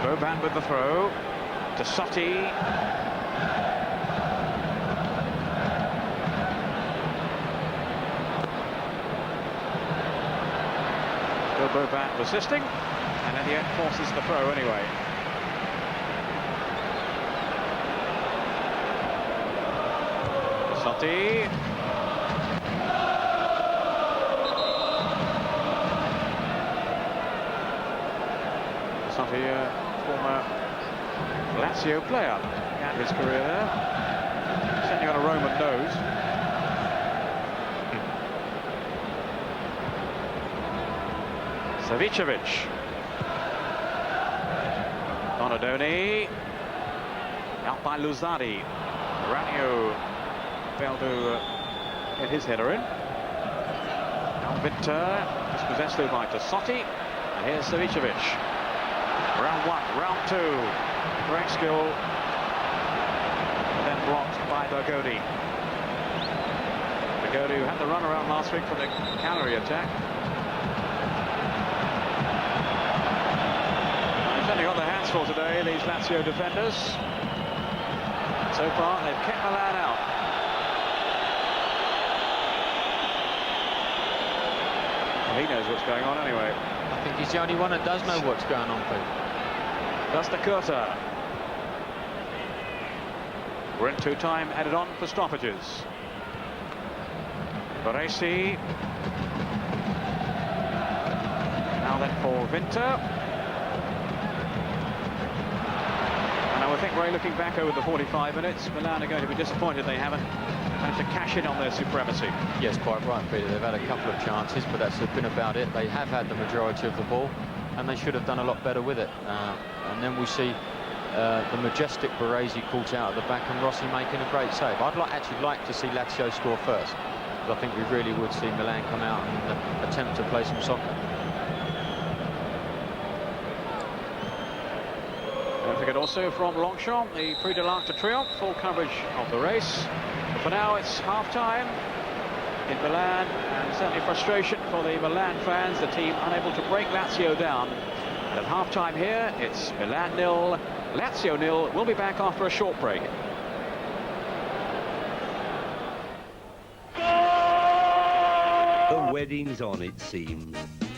Boban with the throw to Sotti. Boban resisting, and in the end forces the throw anyway. Sotti. Sotti, former Lazio player, began his career there. Sending on a Roman nose. Savicevic. Donadoni. Out by Luzzari. Ranio failed to get his header in. Now Winter, dispossessed though by Tassotti. And here's Savicevic. Round one, round two. Great skill. And then blocked by Bergodi. Bergodi, who had the run around last week for the Cagliari attack. They've got their hands full today, these Lazio defenders. So far, they've kept Milan out. Well, he knows what's going on anyway. I think he's the only one that does know what's going on, Pete. That's the Curta. We're into time added on for stoppages. Baresi. Now then for Winter. I think, Ray, looking back over the 45 minutes, Milan are going to be disappointed they haven't managed to cash in on their supremacy. Yes, quite right, Peter. They've had a couple of chances, but that's been about it. They have had the majority of the ball, and they should have done a lot better with it. And then we see the majestic Baresi caught out at the back and Rossi making a great save. I'd actually like to see Lazio score first, because I think we really would see Milan come out and attempt to play some soccer. Don't forget also from Longchamp, the Prix de l'Arc de Triomphe, full coverage of the race. But for now, it's half-time in Milan, and certainly frustration for the Milan fans, the team unable to break Lazio down. And at half-time here, it's Milan 0, Lazio 0. We'll be back after a short break. The wedding's on, it seems.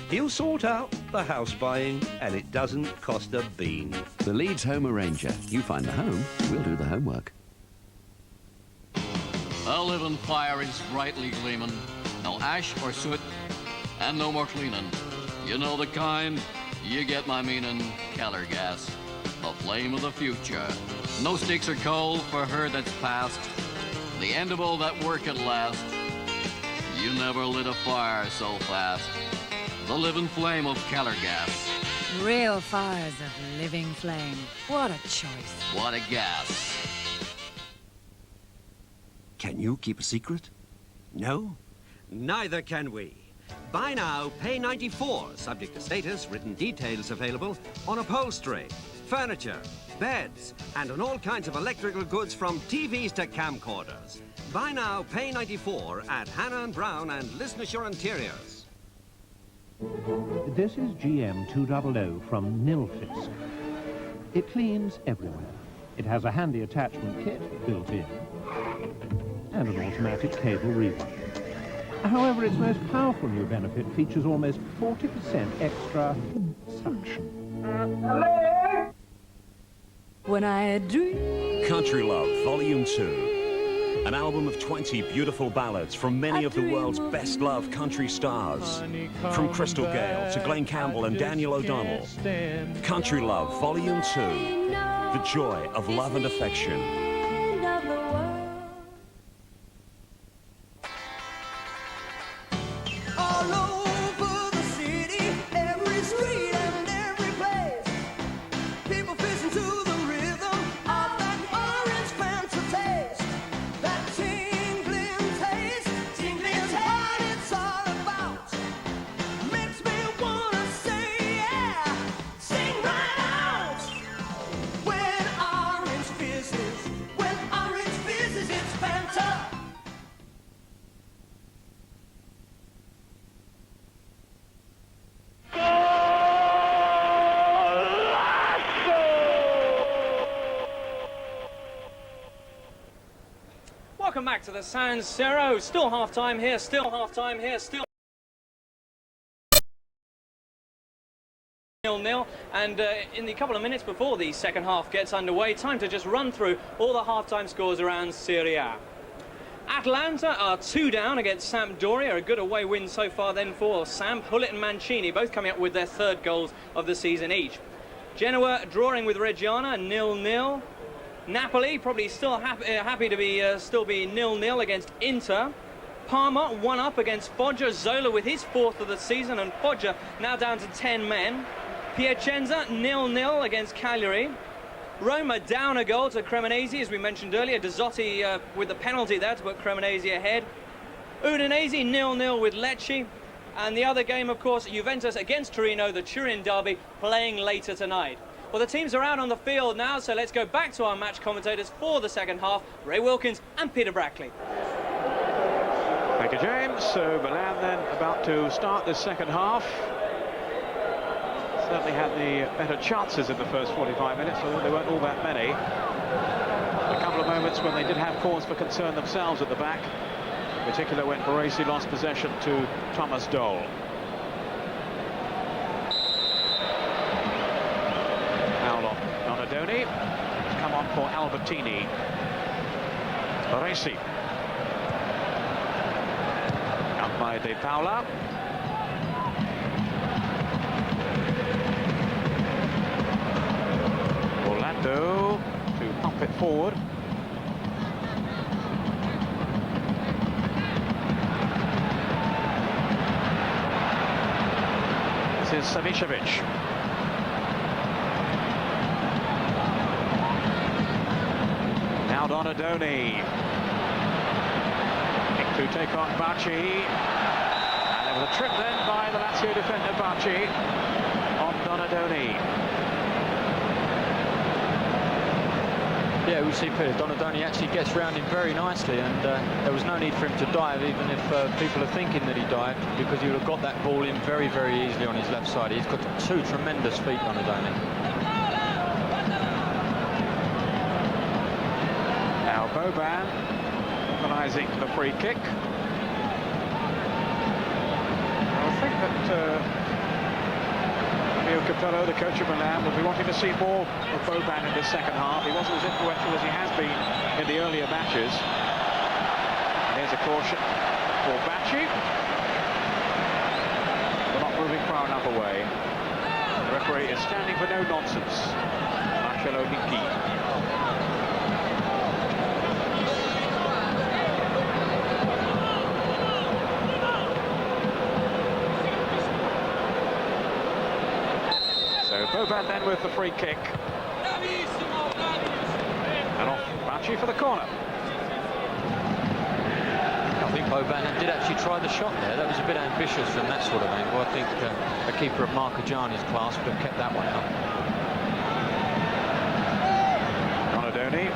He'll sort out the house buying, and it doesn't cost a bean. The Leeds Home Arranger. You find the home, we'll do the homework. A living fire is brightly gleaming. No ash or soot, and no more cleaning. You know the kind, you get my meaning. Keller Gas, the flame of the future. No sticks or coal for her that's past. The end of all that work at last. You never lit a fire so fast. The living flame of Keller Gas. Real fires of living flame. What a choice. What a gas. Can you keep a secret? No? Neither can we. Buy now, pay 94. Subject to status, written details available on upholstery, furniture, beds, and on all kinds of electrical goods from TVs to camcorders. Buy now, pay 94 at Hannah & Brown and Listenershire Interiors. This is GM 200 from Nilfisk. It cleans everywhere. It has a handy attachment kit built in and an automatic cable rewind. However, its most powerful new benefit features almost 40% extra suction. When I dream. Country Love, Volume 2. An album of 20 beautiful ballads from many of the world's best-loved country stars. From Crystal Gale to Glenn Campbell and Daniel O'Donnell. Country Love, Volume 2. The joy of love and affection. When orange fizzes back to the San Siro. Still half-time here, still half-time here, still 0-0, and in the couple of minutes before the second half gets underway, time to just run through all the half-time scores around Serie A. Atalanta are 2 down against Sampdoria, a good away win so far then for Samp. Hullet and Mancini both coming up with their 3rd goals of the season each. Genoa drawing with Reggiana 0-0. Napoli probably still happy to be still be 0-0 against Inter. Parma 1 up against Foggia. Zola with his 4th of the season, and Foggia now down to 10 men. Piacenza 0-0 against Cagliari. Roma down a goal to Cremonese, as we mentioned earlier. Dazzotti with the penalty there to put Cremonese ahead. Udinese 0-0 with Lecce. And the other game, of course, Juventus against Torino, the Turin derby, playing later tonight. Well, the teams are out on the field now, so let's go back to our match commentators for the second half, Ray Wilkins and Peter Brackley. Thank you, James. So Milan then about to start this second half. Certainly had the better chances in the first 45 minutes, although there weren't all that many. A couple of moments when they did have cause for concern themselves at the back, in particular when Baresi lost possession to Thomas Doll. Foul on Donadoni. It's come on for Albertini. Baresi. Out by De Paula. Orlando to pump it forward. This is Savicevic. Now Donadoni. To take on Bacci. And there was a trip then by the Lazio defender Bacci on Donadoni. Yeah, we see Peter Donadoni actually gets round him very nicely, and there was no need for him to dive, even if people are thinking that he dived, because he would have got that ball in very, very easily on his left side. He's got 2 tremendous feet, Donadoni. Now Boban organising the free kick. I think that Fabio Capello, the coach of Milan, will be wanting to see more of Boban in this second half. He wasn't as influential as he has been in the earlier matches. And here's a caution for Bacci. They're not moving far enough away. The referee is standing for no nonsense. Marcello Hinchi. Boban then with the free kick. And off Bacci for the corner. I think Boban did actually try the shot there. That was a bit ambitious from that sort of angle. I think a keeper of Marcagiani's class would have kept that one out. Donadoni.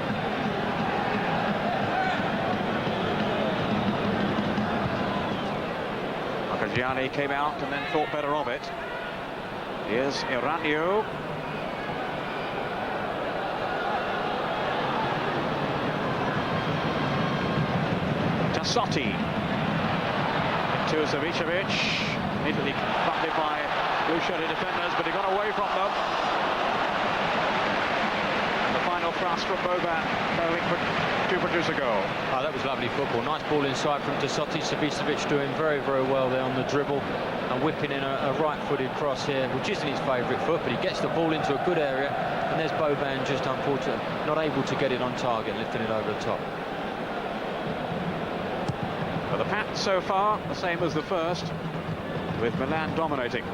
Marcagiani came out and then thought better of it. Here's Iranio. Tassotti. To Savicevic. Immediately funded by blue-shirted defenders, but he got away from them. And the final thrust from Boban, failing to produce a goal. Oh, that was lovely football. Nice ball inside from Tassotti. Savicevic doing very, very well there on the dribble. And whipping in a right-footed cross here, which isn't his favourite foot, but he gets the ball into a good area, and there's Boban, just unfortunate, not able to get it on target, lifting it over the top. Well, the pattern so far, the same as the first, with Milan dominating.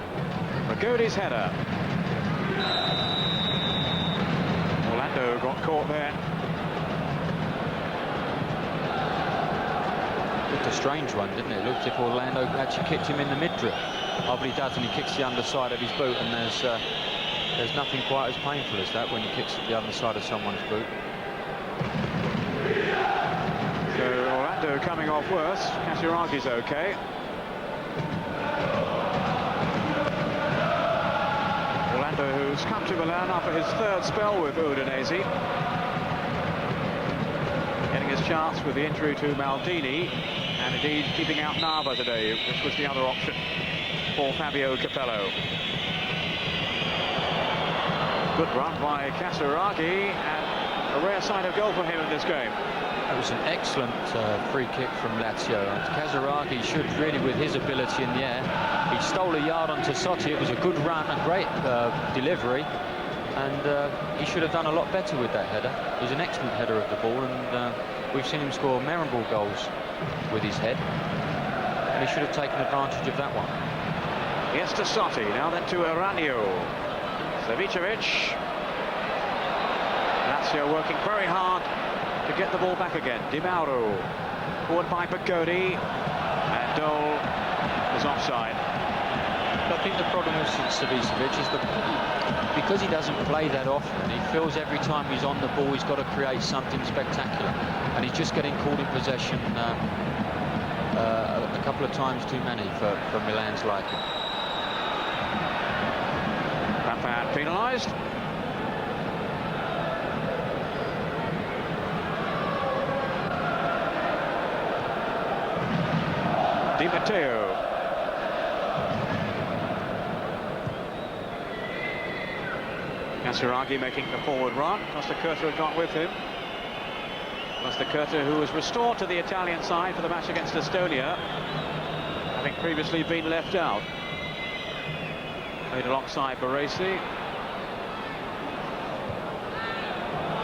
Magodi's header. Orlando got caught there. Looked a strange one, didn't it? It looked as if Orlando actually kicked him in the mid-drip. Oh, but he does, and he kicks the underside of his boot, and there's nothing quite as painful as that when he kicks at the underside of someone's boot. So Orlando coming off worse. Casiragi's okay. Orlando, who's come to Milan after his 3rd spell with Udinese, getting his his chance with the injury to Maldini, and indeed keeping out Nava today, which was the other option for Fabio Capello. Good run by Casaraghi, and a rare sight of goal for him in this game. It was an excellent free kick from Lazio. Casaraghi should really, with his ability in the air, he stole a yard onto Sotti. It was a good run, a great delivery, and he should have done a lot better with that header. He was an excellent header of the ball, and we've seen him score memorable goals with his head, and he should have taken advantage of that one. Yes, to Sotti, now then to Aranio. Savicevic. Lazio working very hard to get the ball back again. Di Mauro, forward by Pagodi, and Dole is offside. I think the problem with Savicevic is that because he doesn't play that often, he feels every time he's on the ball he's got to create something spectacular, and he's just getting caught in possession a couple of times too many for Milan's liking. Papan penalised. Di Matteo. Casaraghi making the forward run. Costa Curta had got with him. Costa Curta, who was restored to the Italian side for the match against Estonia, having previously been left out. Played alongside Baresi.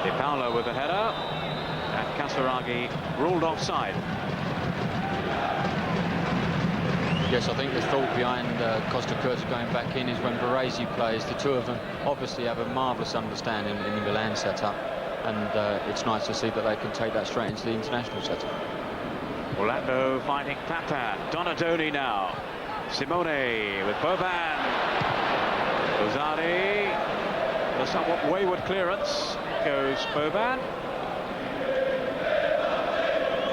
Di Paolo with the header, and Casaraghi ruled offside. Yes, I think the thought behind Costa Curta going back in is when Baresi plays, the two of them obviously have a marvellous understanding in the Milan setup, and it's nice to see that they can take that straight into the international setup. Orlando finding Papan. Donadoni now. Simone with Boban. Rosari. A somewhat wayward clearance goes Boban.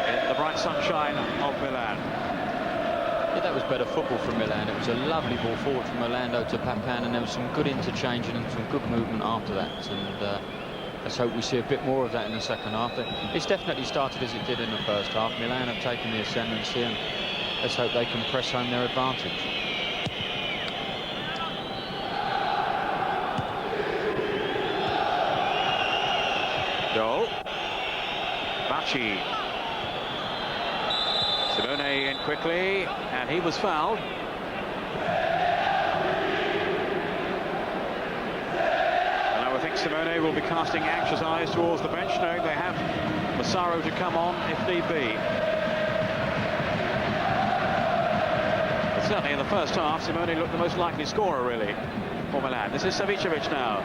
In the bright sunshine of Milan. Yeah, that was better football from Milan. It was a lovely ball forward from Orlando to Papan, and there was some good interchanging and some good movement after that. And let's hope we see a bit more of that in the second half. It's definitely started as it did in the first half. Milan have taken the ascendancy, and let's hope they can press home their advantage. Dole. Bacci. Simone in quickly, and he was fouled. And I would think Simone will be casting anxious eyes towards the bench, knowing they have Massaro to come on if need be. But certainly in the first half, Simone looked the most likely scorer, really, for Milan. This is Savicevic now.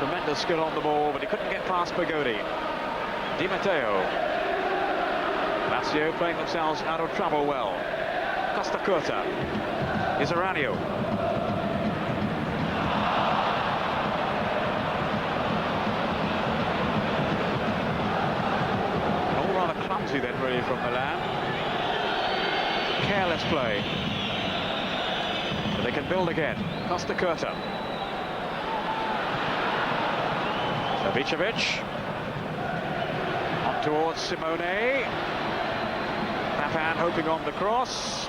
Tremendous skill on the ball, but he couldn't get past Pagodi. Di Matteo. Lazio playing themselves out of trouble well. Costa Curta. Is Aranio. All rather clumsy then, really, from Milan. Careless play. But they can build again. Costa Curta. Savicevic. On towards Simone. Papan hoping on the cross.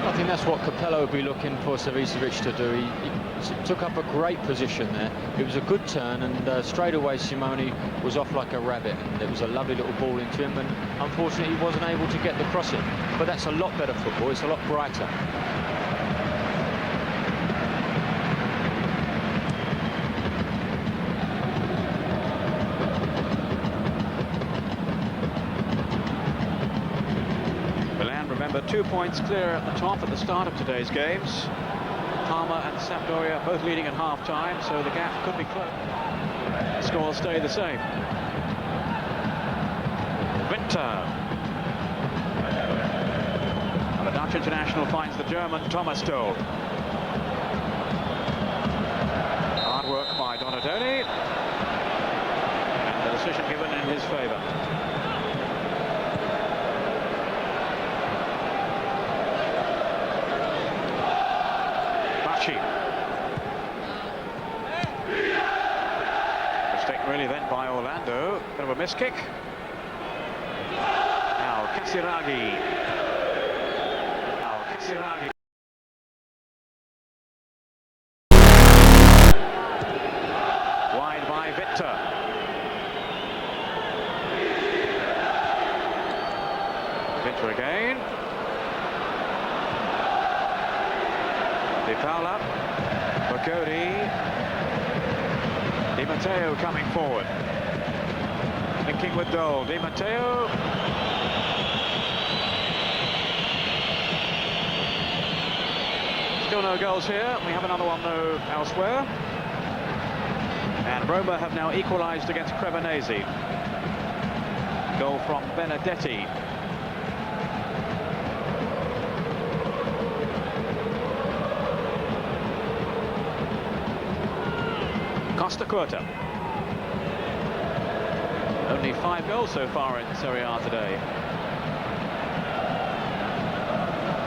I think that's what Capello would be looking for Savicevic to do. He took up a great position there. It was a good turn, and straight away Simone was off like a rabbit, and it was a lovely little ball into him, and unfortunately he wasn't able to get the cross in. But that's a lot better football. It's a lot brighter. Remember, 2 points clear at the top at the start of today's games. Parma and Sampdoria both leading at half-time, so the gap could be closed. The scores stay the same. Winter. And the Dutch international finds the German Thomas Dole. Hard work by Donadoni. And the decision given in his favour. nice kick. Now Casiraghi. Wide by Victor. Victor again. Di Paola. Bocodi. Di Matteo coming forward. Linking with Dole. Di Matteo. Still no goals here. We have another one though elsewhere. And Roma have now equalised against Cremonese. Goal from Benedetti. Costa Curta. Only 5 goals so far in Serie A today.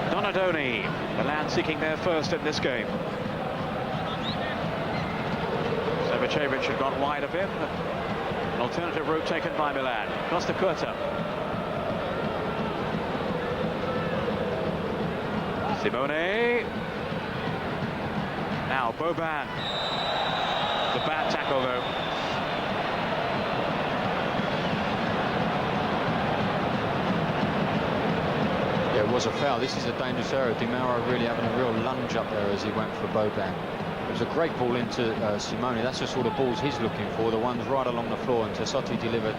Donadoni, Milan seeking their first in this game. Savicevic had gone wide of him. An alternative route taken by Milan. Costa Curta. Simone. Now Boban. The bad tackle though. Yeah, it was a foul. This is a dangerous area. Di Mauro really having a real lunge up there as he went for Boban. It was a great ball into Simone. That's the sort of balls he's looking for, the ones right along the floor, and Tassotti delivered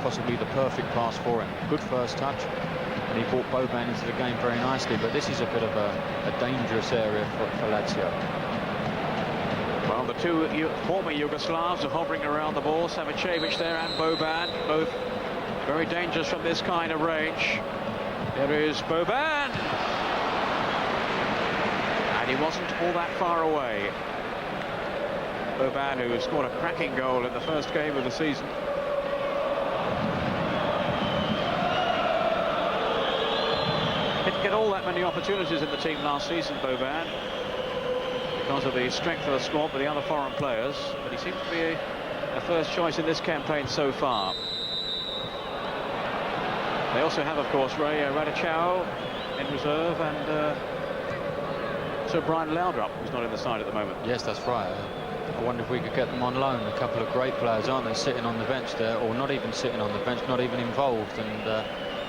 possibly the perfect pass for him. Good first touch, and he brought Boban into the game very nicely, but this is a bit of a dangerous area for Lazio. Well, the two former Yugoslavs are hovering around the ball. Savicevic there and Boban, both very dangerous from this kind of range. There is Boban. And he wasn't all that far away. Boban, who scored a cracking goal in the first game of the season. Didn't get all that many opportunities in the team last season, Boban, because of the strength of the squad with the other foreign players, but he seems to be a first choice in this campaign so far. They also have, of course, Ray Radicau in reserve, and so Brian Laudrup, who's not in the side at the moment. Yes, that's right. I wonder if we could get them on loan. A couple of great players, aren't they, sitting on the bench there, or not even sitting on the bench, not even involved, and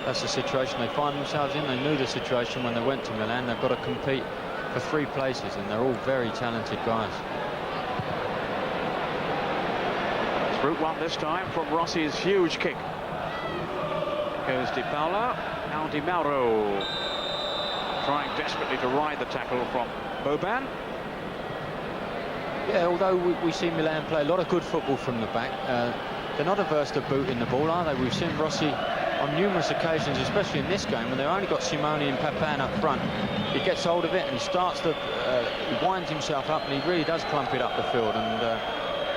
that's the situation they find themselves in. They knew the situation when they went to Milan. They've got to compete for 3 places, and they're all very talented guys. It's route one this time from Rossi's huge kick. Goes Di Paola, now Di Mauro, trying desperately to ride the tackle from Boban. Yeah, although we see Milan play a lot of good football from the back, they're not averse to booting the ball, are they? We've seen Rossi on numerous occasions, especially in this game, when they've only got Simone and Papan up front. He gets hold of it and he starts to, he winds himself up, and he really does clump it up the field, and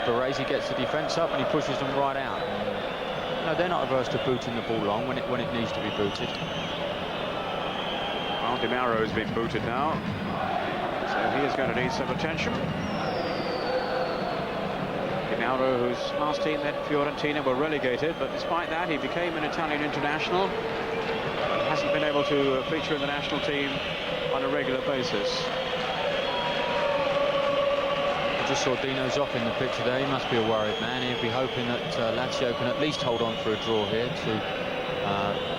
Baresi gets the defence up and he pushes them right out. No, they're not averse to booting the ball long when it needs to be booted. Well, Di Mauro's been booted now, so he is going to need some attention. Di Mauro, whose last team at Fiorentina were relegated, but despite that he became an Italian international. Hasn't been able to feature in the national team on a regular basis. I just saw Dino Zoff in the picture there. He must be a worried man. He'll be hoping that Lazio can at least hold on for a draw here to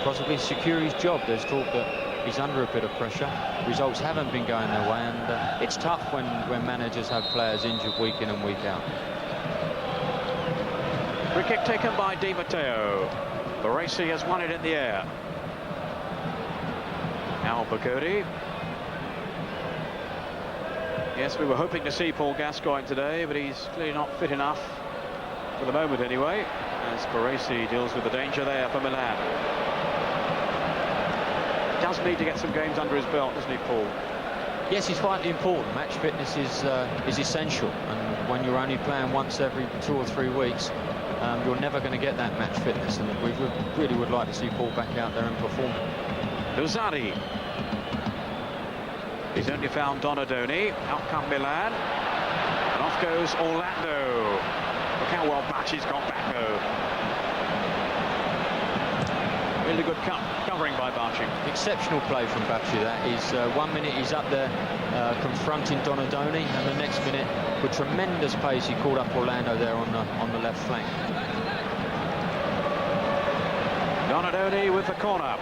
possibly secure his job. There's talk that he's under a bit of pressure. Results haven't been going their way, and it's tough when managers have players injured week in and week out. Free kick taken by Di Matteo. Baresi has won it in the air. Now Bocodi. Yes, we were hoping to see Paul Gascoigne today, but he's clearly not fit enough, for the moment anyway, as Baresi deals with the danger there for Milan. He does need to get some games under his belt, doesn't he, Paul? Yes, it's vitally important. Match fitness is essential, and when you're only playing once every 2 or 3 weeks, you're never going to get that match fitness, and we really would like to see Paul back out there and performing. Luzzari. He's only found Donadoni. Out come Milan. And off goes Orlando. Look how well Bacci's got back though. Really good covering by Bacci. Exceptional play from Bacci. That is 1 minute he's up there confronting Donadoni, and the next minute, with tremendous pace, he called up Orlando there on the left flank. Donadoni with the corner.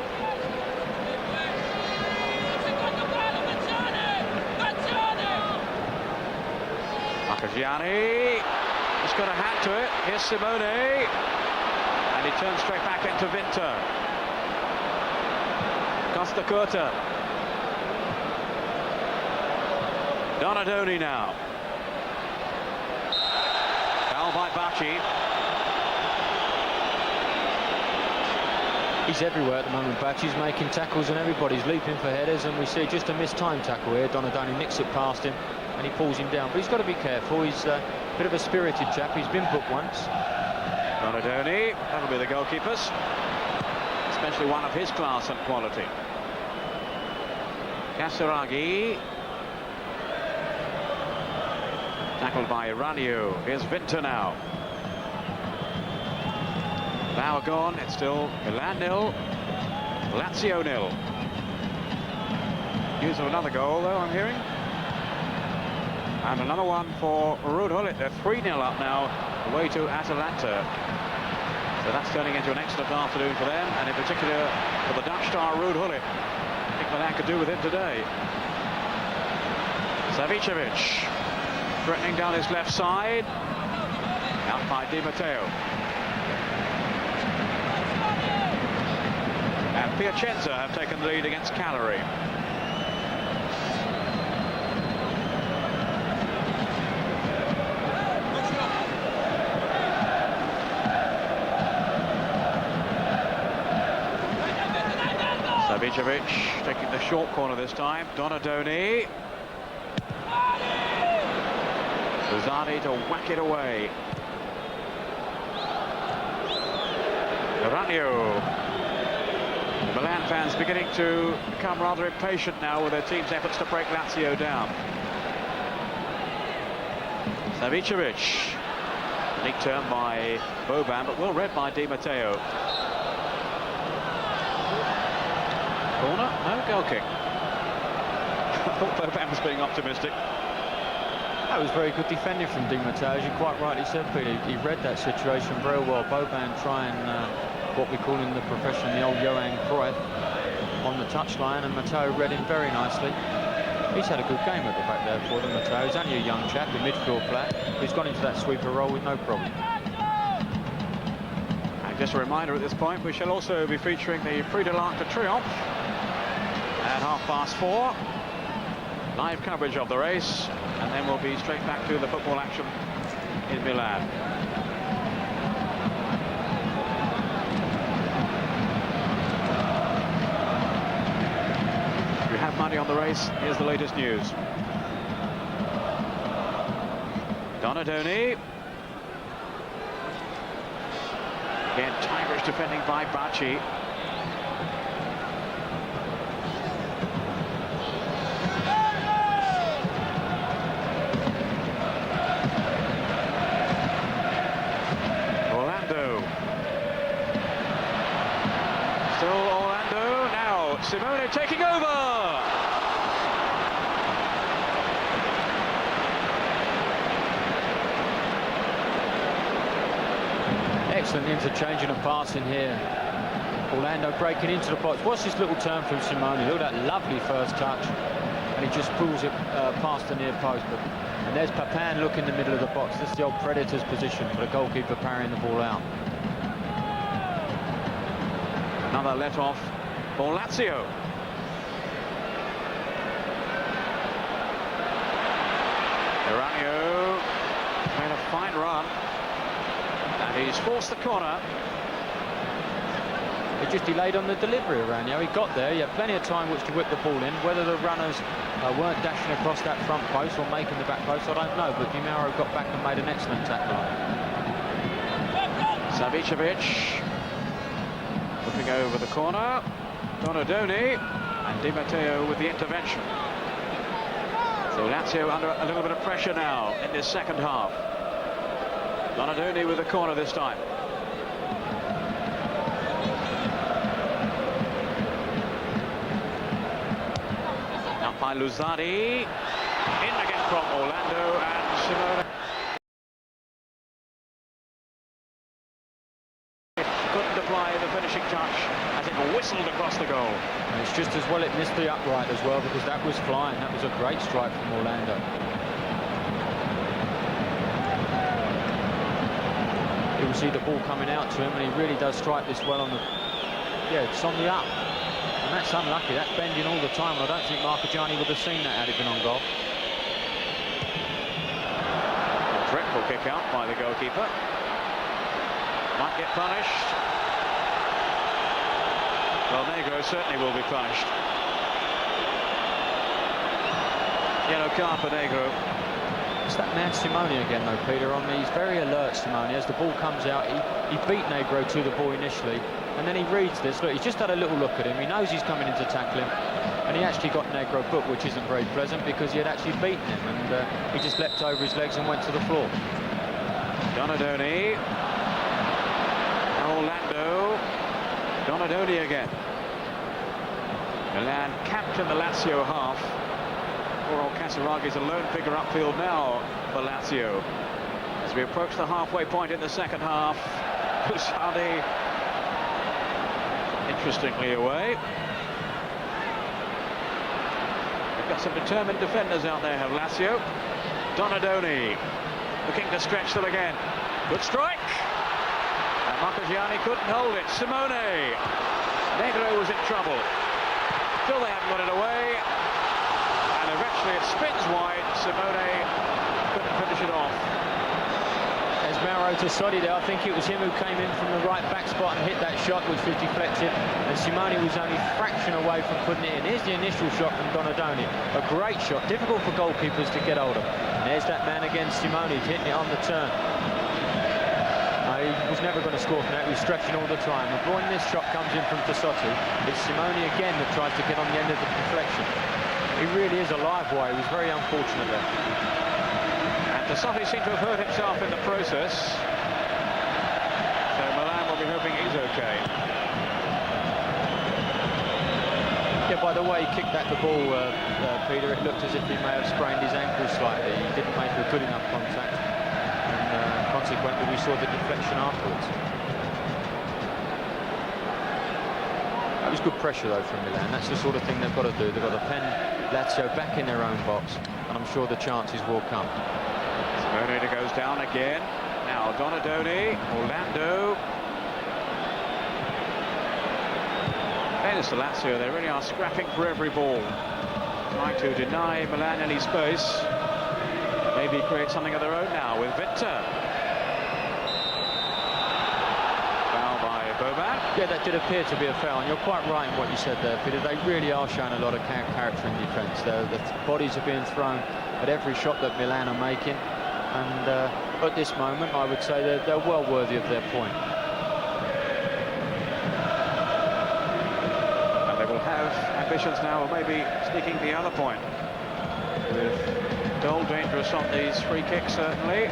Marcagiani. He's got a hand to it. Here's Simone. And he turns straight back into Vinter. Costa Curta. Donadoni now. Foul by Bacci. He's everywhere at the moment. Bacci's making tackles and everybody's leaping for headers, and we see just a mistimed tackle here. Donadoni nicks it past him and he pulls him down, but he's got to be careful. He's a bit of a spirited chap. He's been booked once. Donadoni, that'll be the goalkeepers, especially one of his class and quality. Casiraghi. Tackled by Ranio. Here's Vinter now. Bauer gone. It's still Milan 0, Lazio 0. News of another goal, though, I'm hearing. And another one for Ruud Gullit. They're 3-0 up now, away to Atalanta. So that's turning into an excellent afternoon for them, and in particular for the Dutch star Ruud Gullit. I think Milan could do with it today. Savicevic threatening down his left side. Out by Di Matteo. And Piacenza have taken the lead against Cagliari. Savicevic taking the short corner this time. Donadoni. Luzani to whack it away. Ranio. The Milan fans beginning to become rather impatient now with their team's efforts to break Lazio down. Savicevic. Neat turn by Boban, but well read by Di Matteo. Corner? No, goal kick. I thought Boban was being optimistic. That was very good defending from Di Matteo, as you quite rightly said, Peter. He read that situation very well. Boban trying what we call in the profession the old Johan Cruyff on the touchline, and Matteo read him very nicely. He's had a good game at the back there for them, Matteo. He's only a young chap, a midfield player. He's gone into that sweeper role with no problem. And just a reminder at this point, we shall also be featuring the Prix de l'Arc de Triomphe at 4:30. Live coverage of the race, and then we'll be straight back to the football action in Milan. If you have money on the race, here's the latest news. Donadoni. Again, tigerish defending by Bacci. Simone taking over. Excellent interchanging of passing here. Orlando breaking into the box. What's this little turn from Simone? Look at that lovely first touch, and he just pulls it past the near post. And there's Papin looking in the middle of the box. This is the old Predators position for the goalkeeper parrying the ball out. Another let off for Lazio. Ranio made a fine run, and he's forced the corner. He just delayed on the delivery, Ranio. He got there, he had plenty of time which to whip the ball in. Whether the runners weren't dashing across that front post or making the back post, I don't know, but Di Mauro got back and made an excellent tackle. Savicevic looking over the corner. Donadoni, and Di Matteo with the intervention. So Lazio under a little bit of pressure now in this second half. Donadoni with the corner this time. Up by Luzzari. In again from Orlando and Simone. Couldn't apply the finishing touch as it whistled across the goal. And it's just as well it missed the upright as well, because that was flying. That was a great strike from Orlando. You will see the ball coming out to him, and he really does strike this well on the... Yeah, it's on the up. And that's unlucky. That's bending all the time, and I don't think Marcogiani would have seen that had it been on goal. A dreadful kick out by the goalkeeper. Might get punished. Well, Negro certainly will be punished. Yellow card for Negro. It's that man Simone again, though, Peter. He's very alert, Simone. As the ball comes out, he beat Negro to the ball initially, and then he reads this. Look, he's just had a little look at him. He knows he's coming in to tackle him, and he actually got Negro booked, which isn't very pleasant because he had actually beaten him, and he just leapt over his legs and went to the floor. Donadoni. Orlando. Donadoni again. Milan captain the Lazio half. Poor old Casaragi's a lone figure upfield now for Lazio. As we approach the halfway point in the second half, Lusardi interestingly away. They've got some determined defenders out there, have Lazio. Donadoni looking to stretch them again. Good strike. And Marcogiani couldn't hold it. Simone. Negro was in trouble. Still they haven't got it away. And eventually it spins wide. Simone couldn't finish it off. There's Mauro Tassodi there. I think it was him who came in from the right back spot and hit that shot, which was deflected. And Simone was only a fraction away from putting it in. Here's the initial shot from Donadoni. A great shot. Difficult for goalkeepers to get hold of. And there's that man again, Simone, hitting it on the turn. He was never going to score from that. He was stretching all the time. And when this shot comes in from Tassotti, it's Simone again that tries to get on the end of the deflection. He really is a live wire. He was very unfortunate there. And Tassotti seemed to have hurt himself in the process. So Milan will be hoping he's okay. Yeah, by the way he kicked at the ball, Peter, it looked as if he may have sprained his ankle slightly. He didn't make a good enough contact. And consequently, we saw the deflection afterwards. That was good pressure, though, from Milan. That's the sort of thing they've got to do. They've got to pen Lazio back in their own box, and I'm sure the chances will come. Simone goes down again. Now Donadoni, Orlando. Fairness to Lazio, they really are scrapping for every ball. Trying to deny Milan any space. Maybe create something of their own now with Vinter. Foul by Boban. Yeah, that did appear to be a foul, and you're quite right in what you said there, Peter. They really are showing a lot of character in defence. The bodies are being thrown at every shot that Milan are making, and at this moment, I would say they're well worthy of their point. And they will have ambitions now of maybe sneaking the other point. With Dole dangerous on these free kicks, certainly.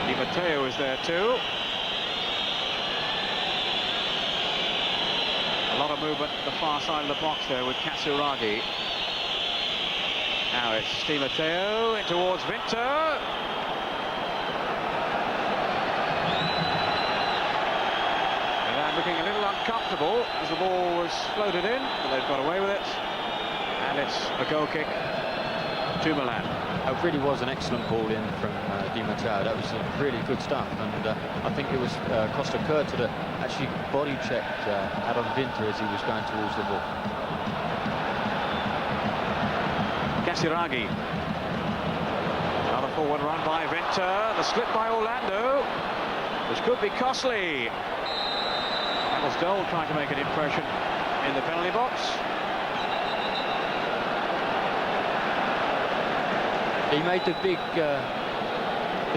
Di Matteo is there too. A lot of movement at the far side of the box there with Casiraghi. Now it's Di Matteo in towards Vinter. And looking a little uncomfortable as the ball was floated in, but they've got away with it. And it's a goal kick to Milan. It really was an excellent ball in from Di Matteo. That was really good stuff, and I think it was Costa Curta that actually body checked Adam Vinter as he was going towards the ball. Casiraghi. Another forward run by Vinter. The slip by Orlando, which could be costly. That was Dole trying to make an impression in the penalty box. He made the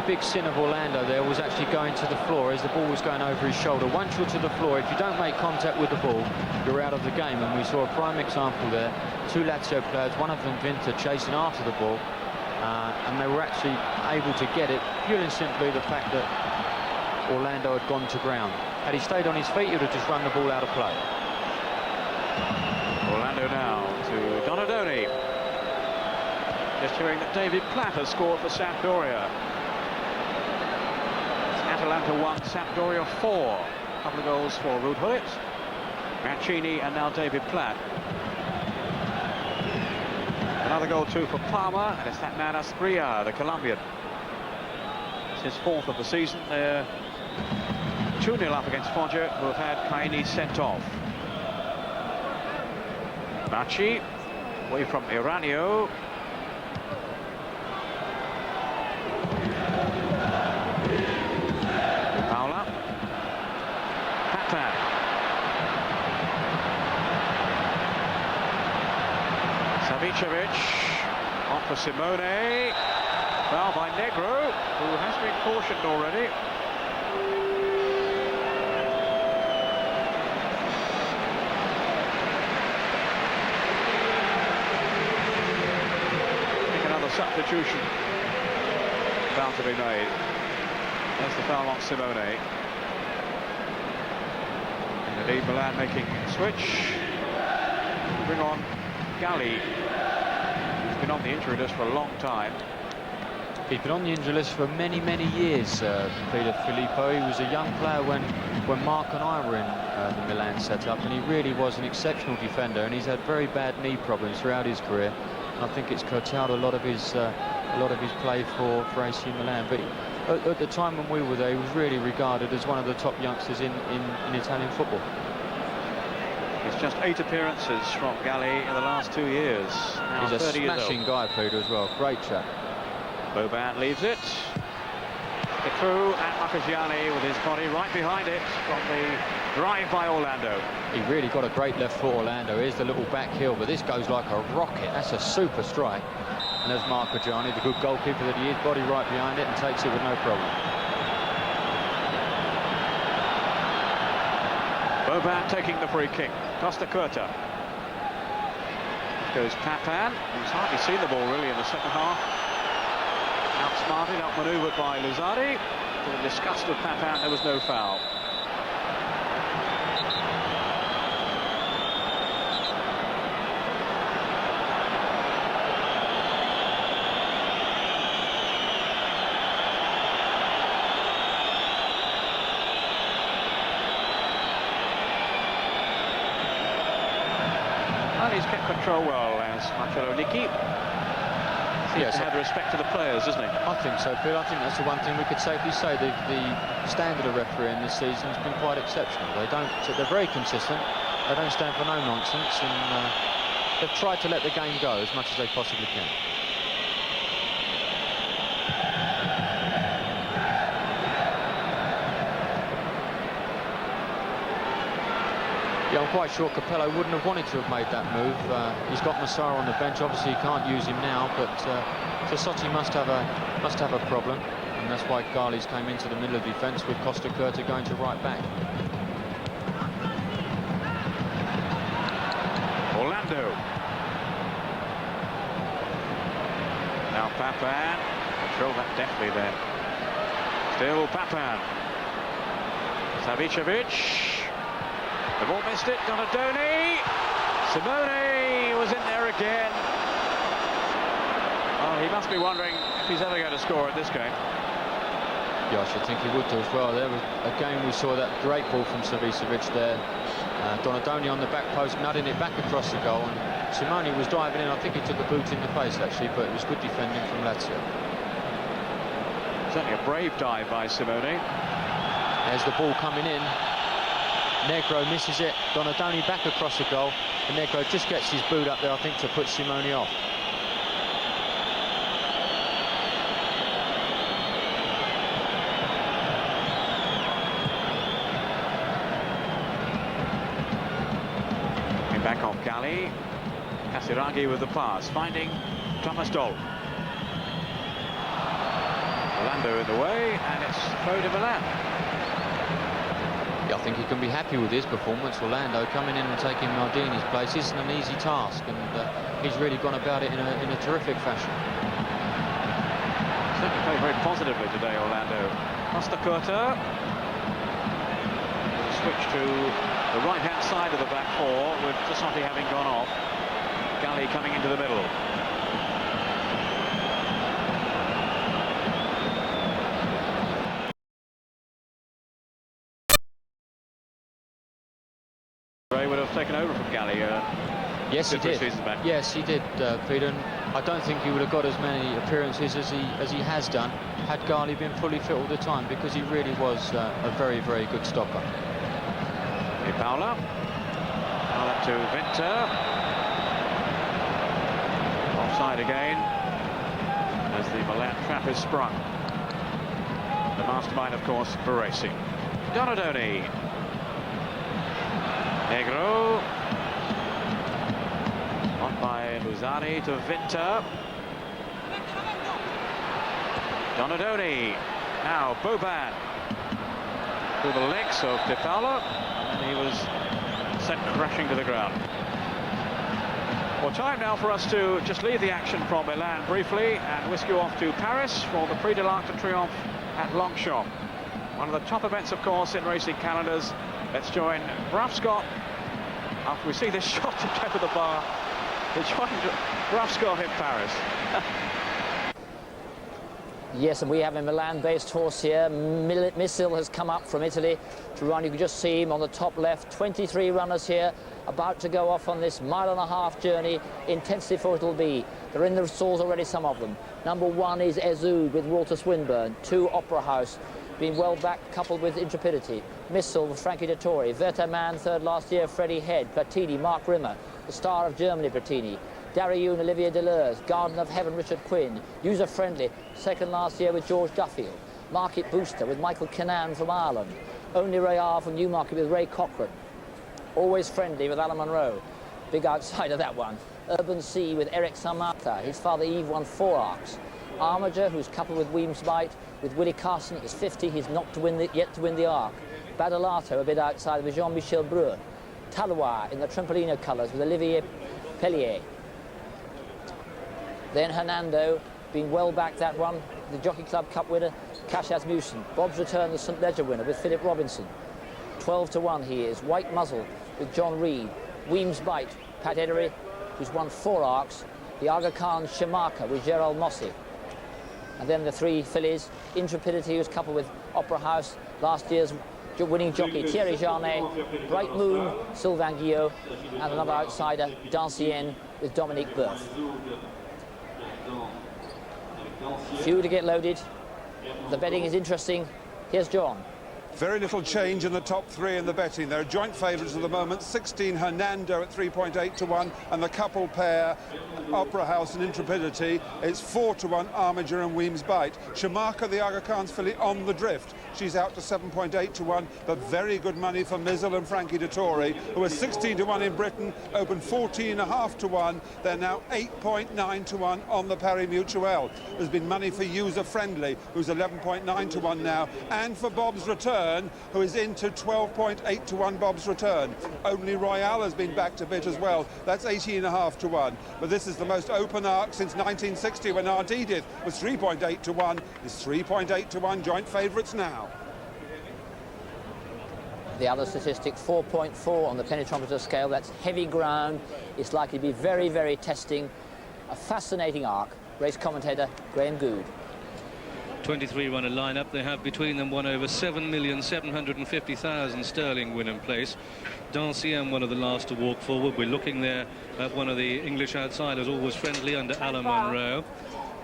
big sin of Orlando there was actually going to the floor as the ball was going over his shoulder. Once you're to the floor, if you don't make contact with the ball, you're out of the game. And we saw a prime example there. Two Lazio players, one of them Vinter, chasing after the ball, and they were actually able to get it purely and simply the fact that Orlando had gone to ground. Had he stayed on his feet, he would have just run the ball out of play. Orlando now to Donadoni. Just hearing that David Platt has scored for Sampdoria. It's Atalanta 1, Sampdoria 4. A couple of goals for Ruud Gullit, Mancini, and now David Platt. Another goal too for Parma, and it's that man Asprilla, the Colombian. It's his 4th of the season. They're 2-0 up against Foggia, who have had Kaini sent off. Nachi, away from Iranio. Paula. Patan. Savicevic. On for Simone. Foul by Negro, who has been cautioned already. Substitution about to be made. There's the foul on Simone. And indeed Milan making a switch. Bring on Galli. He's been on the injury list for a long time. He's been on the injury list for many, many years, Peter Filippo. He was a young player when Mark and I were in the Milan setup, and he really was an exceptional defender, and he's had very bad knee problems throughout his career. I think it's curtailed a lot of his play for AC Milan. But at the time when we were there, he was really regarded as one of the top youngsters in Italian football. It's just 8 appearances from Galli in the last 2 years. Now he's a smashing guy, Peter, as well. Great chap. Boban leaves it. Get through, and Marchigiani with his body right behind it from the drive by Orlando. He really got a great left foot, Orlando. Here's the little back heel, but this goes like a rocket. That's a super strike. And there's Marchigiani, the good goalkeeper that he is, body right behind it, and takes it with no problem. Boban taking the free kick. Costa Curta. Goes Papan, who's hardly seen the ball really in the second half. Outsmarted, outmaneuvered by Luzzari. To the disgust of Papan, there was no foul. Well, he's kept control well, as Marcello Nicchi. Yes, to have respect to the players, doesn't he? I think so, Phil. I think that's the one thing we could safely say. The standard of refereeing this season has been quite exceptional. They're very consistent. They don't stand for no nonsense, and they've tried to let the game go as much as they possibly can. Yeah, I'm quite sure Capello wouldn't have wanted to have made that move. He's got Massara on the bench. Obviously, he can't use him now, but Sassotti must have a problem, and that's why Garli's came into the middle of the defence with Costa Curta going to right back. Orlando. Now Papan. Control that deftly then. Still Papan. Savicevic. The ball missed it, Donadoni. Simone was in there again. Oh, he must be wondering if he's ever going to score at this game. Yeah, I should think he would do as well. There was, again, we saw that great ball from Savicevic there. Donadoni on the back post, nutting it back across the goal. And Simone was diving in. I think he took a boot in the face, actually, but it was good defending from Lazio. Certainly a brave dive by Simone. There's the ball coming in. Negro misses it. Donadoni back across the goal. And Negro just gets his boot up there, I think, to put Simone off. Back off Galli. Casiraghi with the pass, finding Thomas Doll. Orlando in the way, and it's throw to Milan. Yeah, I think he can be happy with his performance. Orlando coming in and taking Maldini's place isn't an easy task, and he's really gone about it in a terrific fashion. Certainly played very positively today, Orlando. Costa Curta. switch to the right-hand side of the back four, with Tassotti having gone off. Galley coming into the middle. Ray would have taken over from Galley. Yes, he did. Back. Yes, he did, Peter. And I don't think he would have got as many appearances as he has done had Galley been fully fit all the time, because he really was a very, very good stopper. Paula. Now to Winter. Offside again, as the Milan trap is sprung. The mastermind, of course, Baresi. Donadoni. Negro. On by Luzani to Winter. Donadoni. Now Boban. Through the legs of De Paula. And he was sent crashing to the ground. Well, time now for us to just leave the action from Milan briefly and whisk you off to Paris for the Prix de l'Arc de Triomphe at Longchamp. One of the top events, of course, in racing calendars. Let's join Braf Scott after we see this shot over the bar. To join Braf Scott in Paris. Yes, and we have a Milan-based horse here. Missil has come up from Italy to run. You can just see him on the top left. 23 runners here, about to go off on this mile-and-a-half journey. Intensely for it'll be. They're in the stalls already, some of them. Number 1 is Ezud with Walter Swinburne. 2, Opera House, being well back, coupled with Intrepidity. Missil with Frankie Dettori. Vertaman, 3rd last year, Freddie Head. Platini, Mark Rimmer. The Star of Germany, Platini. Dariune, Olivier Deleuze. Garden of Heaven, Richard Quinn. User Friendly, 2nd last year with George Duffield. Market Booster with Michael Cannan from Ireland. Only Royale from Newmarket with Ray Cochrane. Always Friendly with Alan Monroe. Big outside of that one. Urban Sea with Eric Samata. His father Yves won 4 arcs. Armiger, who's coupled with Weems Bite, with Willie Carson is 50. He's not yet to win the arc. Badalato a bit outside with Jean-Michel Breu. Talois in the Trimpolino colours with Olivier Pellier. Then Hernando, being well back that one, the Jockey Club Cup winner, Cash Asmussen. Bob's Return, the St Ledger winner with Philip Robinson. 12-1 he is. White Muzzle with John Reed. Weems Bite, Pat Edery, who's won 4 arcs. The Aga Khan Shamaka with Gerald Mossy. And then the 3 fillies, Intrepidity, who's coupled with Opera House, last year's winning jockey Thierry Jarnet, Bright Moon, Sylvain Guillot, and another outsider, Dancienne, with Dominique Berth. Few to get loaded. The betting is interesting. Here's John. Very little change in the top 3 in the betting. There are joint favourites at the moment. 16 Hernando at 3.8-1, and the couple pair, Opera House and Intrepidity, it's 4-1 Armiger and Weems Bite. Shamaka, the Aga Khan's filly, on the drift. She's out to 7.8-1, but very good money for Mizzle and Frankie Dettori, who are 16-1 in Britain, open 14.5-1. They're now 8.9-1 on the Paris Mutuelle. There's been money for User Friendly, who's 11.9-1 now, and for Bob's Return, who is into 12.8-1 Bob's Return. Only Royale has been backed a bit as well. That's 18.5-1. But this is the most open arc since 1960, when Aunt Edith was 3.8-1. It's 3.8-1 joint favourites now. The other statistic, 4.4 on the penny trumpeter scale. That's heavy ground. It's likely to be very, very testing. A fascinating arc. Race commentator Graham Goode. 23-runner lineup. They have between them won over 7,750,000 sterling win and place. Dancienne, one of the last to walk forward. We're looking there at one of the English outsiders, always friendly under Alan Monroe.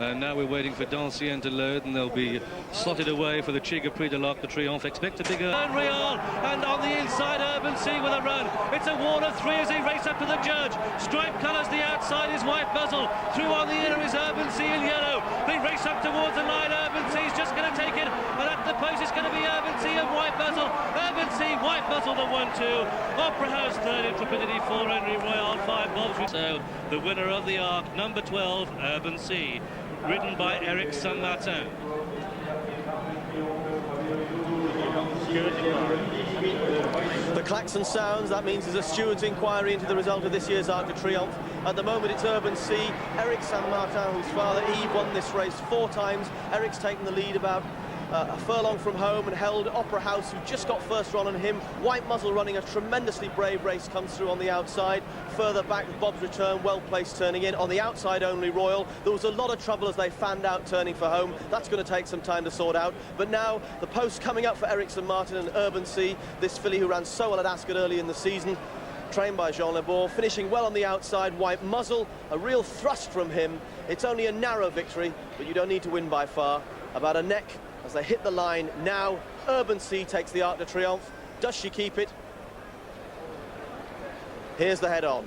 And now we're waiting for Dancienne to load, and they'll be slotted away for the Chiga Prix de l'Arc de Triomphe. Expect a bigger Real, and on the inside Urban Sea with a run. It's a wall of 3 as they race up to the judge. Striped colours, the outside is White Muzzle. Through on the inner is Urban Sea in yellow. They race up towards the line. Urban Sea's just going to take it, and at the post it's going to be Urban Sea and White Muzzle. Urban Sea, White Muzzle the 1-2. Opera House 3rd, Intrepidity 4, Henry Royale 5, Bob's. So the winner of the arc, number 12, Urban Sea, ridden by Eric Saint-Martin. The klaxon sounds, that means there's a steward's inquiry into the result of this year's Arc de Triomphe. At the moment it's Urban Sea, Eric Saint-Martin, whose father Yves won this race 4 times. Eric's taken the lead about a furlong from home and held Opera House, who just got first run on him. White Muzzle running a tremendously brave race, comes through on the outside. Further back, Bob's Return, well placed turning in. On the outside only, Royal. There was a lot of trouble as they fanned out turning for home. That's going to take some time to sort out. But now the post coming up for Ericsson Martin and Urban Sea, this filly who ran so well at Ascot early in the season, trained by Jean Lebord, finishing well on the outside. White Muzzle, a real thrust from him. It's only a narrow victory, but you don't need to win by far. About a neck as they hit the line. Now Urban Sea takes the Arc de Triomphe. Does she keep it? Here's the head on.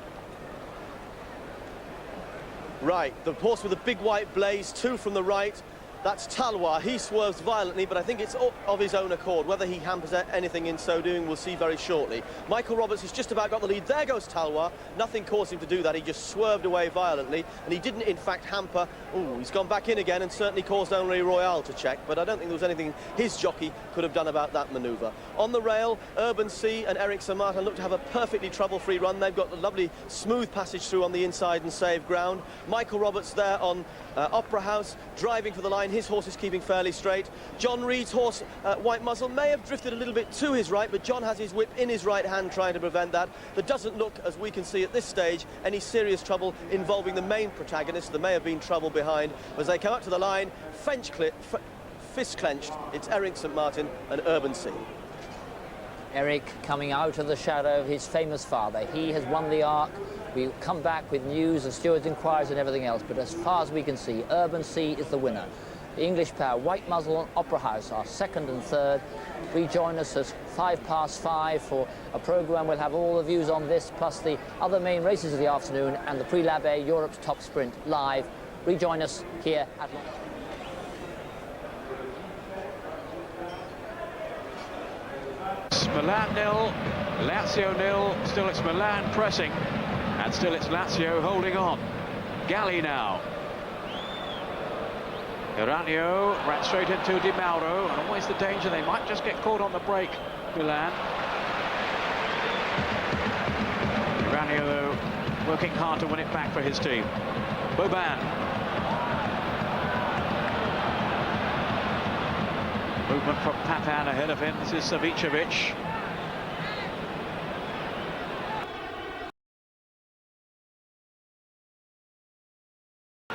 Right, the horse with a big white blaze, 2 from the right. That's Talois. He swerves violently, but I think it's of his own accord. Whether he hampers anything in so doing, we'll see very shortly. Michael Roberts has just about got the lead. There goes Talois. Nothing caused him to do that. He just swerved away violently, and he didn't, in fact, hamper. Ooh, he's gone back in again and certainly caused Henri Royal to check, but I don't think there was anything his jockey could have done about that manoeuvre. On the rail, Urban Sea and Ericsson Martin look to have a perfectly trouble-free run. They've got a lovely smooth passage through on the inside and save ground. Michael Roberts there on Opera House, driving for the line. His horse is keeping fairly straight. John Reed's horse, White Muzzle, may have drifted a little bit to his right, but John has his whip in his right hand trying to prevent that. There doesn't look, as we can see at this stage, any serious trouble involving the main protagonist. There may have been trouble behind. As they come up to the line, fist clenched, it's Ericsson Martin and Urban Sea. Eric coming out of the shadow of his famous father. He has won the Arc. We'll come back with news and stewards' inquiries and everything else, but as far as we can see, Urban Sea is the winner. The English pair, White Muzzle and Opera House, are second and third. Rejoin us at 5:05 for a programme. We'll have all the views on this, plus the other main races of the afternoon and the Prix Labé Europe's Top Sprint live. Rejoin us here at... Milan 0, Lazio 0. Still it's Milan pressing, and still it's Lazio holding on. Galli now. Iranio ran straight into Di Mauro, and always the danger they might just get caught on the break, Milan. Iranio, though, working hard to win it back for his team. Boban. Movement from Papin ahead of him. This is Savicevic.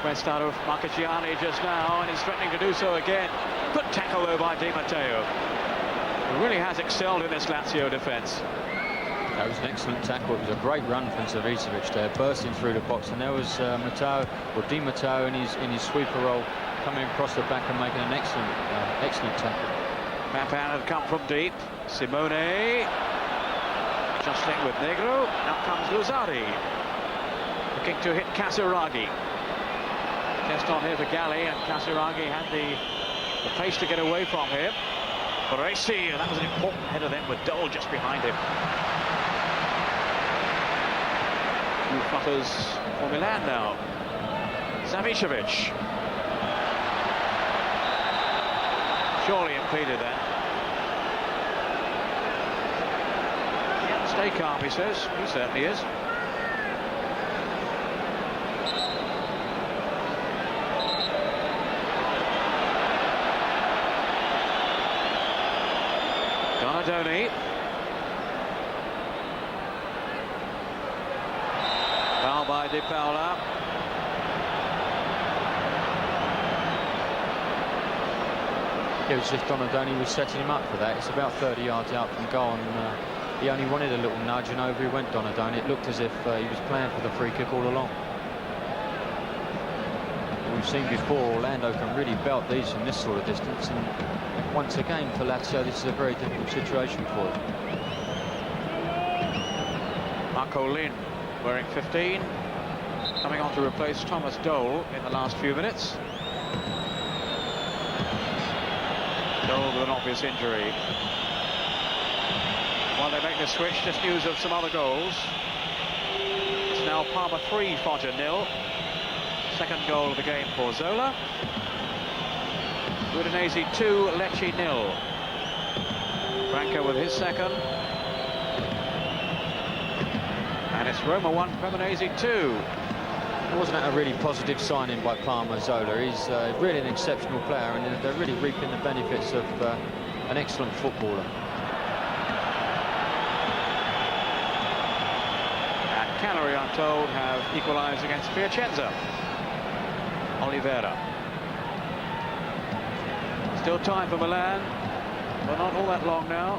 West out of Marchigiani just now, and he's threatening to do so again. Good tackle though by Di Matteo, who really has excelled in this Lazio defence. That was an excellent tackle. It was a great run from Savicevic there, bursting through the box, and there was Di Matteo in his sweeper roll, coming across the back and making an excellent tackle. Papin had come from deep. Simone jostling with Negro. Now comes Luzzari, looking to hit Casiraghi. Test on here for Galli, and Casiraghi had the pace to get away from him. Baresi, and that was an important header then with Dole just behind him. Few flutters for Milan now. Savicevic. Surely impeded that. Stay calm, he says. He certainly is. Donadoni. Foul by Di Paola. It was just Donadoni was setting him up for that. It's about 30 yards out from goal, and he only wanted a little nudge, and over he went, Donadoni. It looked as if he was playing for the free kick all along. We've seen before, Orlando can really belt these from this sort of distance, and once again for Lazio this is a very difficult situation for them. Marco Lin wearing 15, coming on to replace Thomas Dole in the last few minutes. Dole with an obvious injury. While they make the switch, just news of some other goals. It's now Parma 3, Foggia 0. Second goal of the game for Zola. Udinese 2, Lecce 0. Branco with his second. And it's Roma 1, Cremonese 2. Wasn't that a really positive signing by Palmer Zola? He's really an exceptional player, and they're really reaping the benefits of an excellent footballer. And Cagliari, I'm told, have equalised against Piacenza. Oliveira. Still time for Milan, but not all that long now.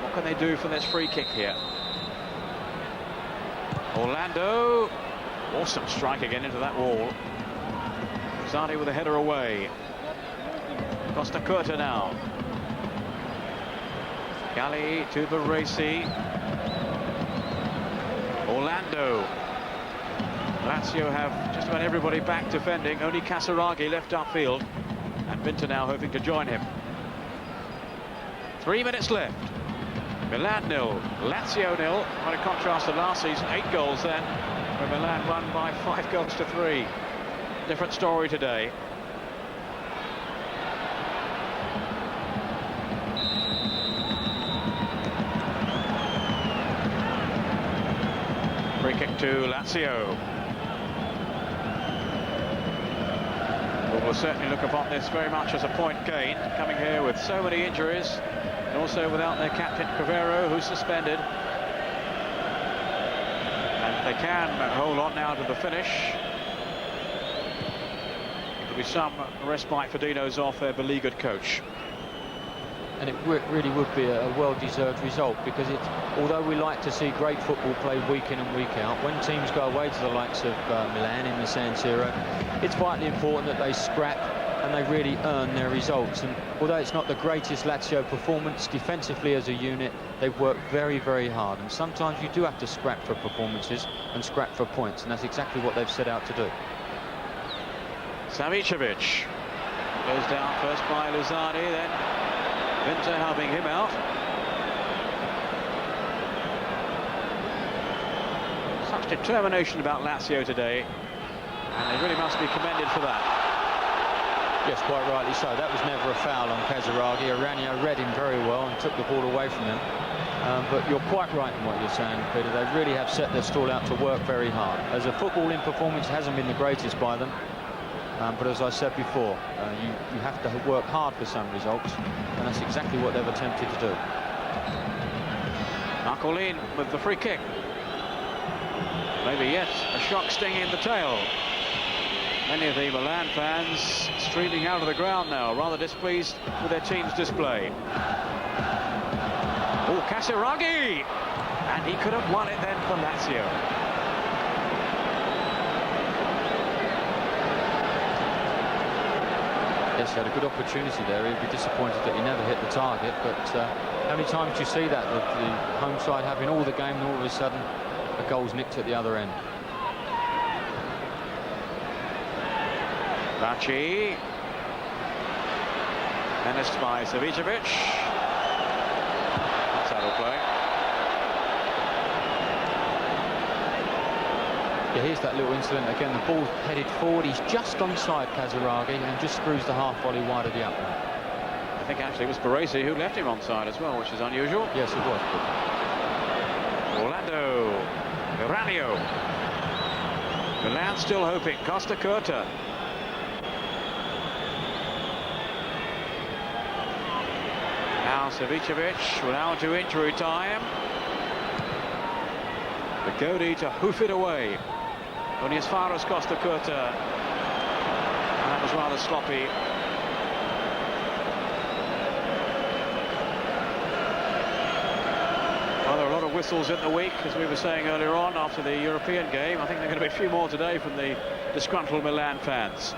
What can they do from this free kick here? Orlando. Awesome strike again into that wall. Zani with a header away. Costa Curta now. Galli to Baresi. Orlando. Lazio have just about everybody back defending. Only Casaraghi left upfield. And Vinta now hoping to join him. 3 minutes left. Milan 0, Lazio 0. Quite a contrast to last season. 8 goals then, where Milan won by 5 goals to 3. Different story today. Free kick to Lazio. We'll certainly look upon this very much as a point gained, coming here with so many injuries, and also without their captain Cavero, who's suspended. And they can hold on now to the finish. There'll be some respite for Dino Zoff, their beleaguered coach. And it really would be a well-deserved result, because although we like to see great football played week in and week out, when teams go away to the likes of Milan in the San Siro, it's vitally important that they scrap and they really earn their results. And although it's not the greatest Lazio performance defensively as a unit, they've worked very, very hard. And sometimes you do have to scrap for performances and scrap for points, and that's exactly what they've set out to do. Savicevic goes down first by Luzardi, then Vinta helping him out. Such determination about Lazio today, and they really must be commended for that. Yes, quite rightly so. That was never a foul on Casaraghi. Aranio read him very well and took the ball away from him. But you're quite right in what you're saying, Peter. They really have set their stall out to work very hard. As a footballing performance, hasn't been the greatest by them. But as I said before, you have to work hard for some results, and that's exactly what they've attempted to do. Marcolin with the free kick. Maybe yet a shock sting in the tail. Many of the Milan fans streaming out of the ground now, rather displeased with their team's display. Oh, Casaraghi! And he could have won it then for Lazio. Yes, he had a good opportunity there. He'd be disappointed that he never hit the target, but how many times do you see that? The home side having all the game, and all of a sudden a goal's nicked at the other end. Bacci. Menaced by Savicevic. Saddle play. Yeah, here's that little incident again. The ball's headed forward. He's just onside Casaraghi and just screws the half volley wide of the upright. I think actually it was Baresi who left him onside as well, which is unusual. Yes, it was. Orlando. Iranio. Milan still hoping. Costa Curta. Now Savicevic without to injury time. Bigodi to hoof it away. Only as far as Costa Curta. And that was rather sloppy. Well, there are a lot of whistles in the week, as we were saying earlier on, after the European game. I think there are going to be a few more today from the disgruntled Milan fans.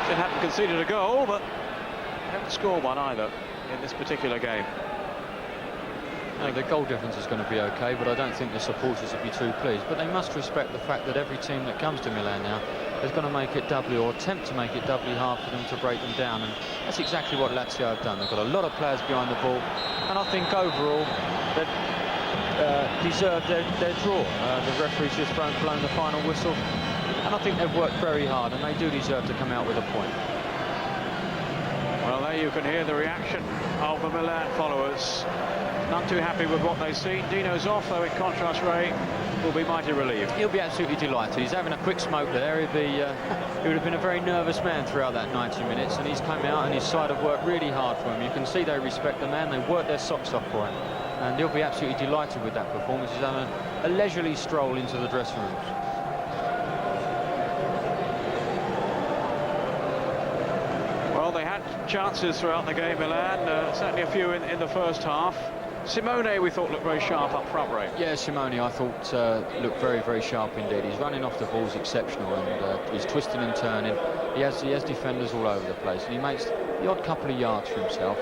They haven't conceded a goal, but they haven't scored one either in this particular game. No, the goal difference is going to be okay, but I don't think the supporters will be too pleased. But they must respect the fact that every team that comes to Milan now is going to make it doubly, or attempt to make it doubly hard for them to break them down, and that's exactly what Lazio have done. They've got a lot of players behind the ball, and I think overall they've deserved their draw. The referee's just blown the final whistle, and I think they've worked very hard, and they do deserve to come out with a point. Well, there you can hear the reaction of the Milan followers. None too happy with what they've seen. Dino's off, though in contrast, Ray will be mighty relieved. He'll be absolutely delighted. He's having a quick smoke there. He would have been a very nervous man throughout that 90 minutes, and he's come out and his side have worked really hard for him. You can see they respect the man. They work their socks off for him, and he'll be absolutely delighted with that performance. He's having a leisurely stroll into the dressing room. Well, they had chances throughout the game, Milan. Certainly a few in the first half. Simone, we thought, looked very sharp up front, Ray. Yeah, Simone, I thought, looked very, very sharp indeed. He's running off the ball's exceptional, and he's twisting and turning. He has defenders all over the place, and he makes the odd couple of yards for himself.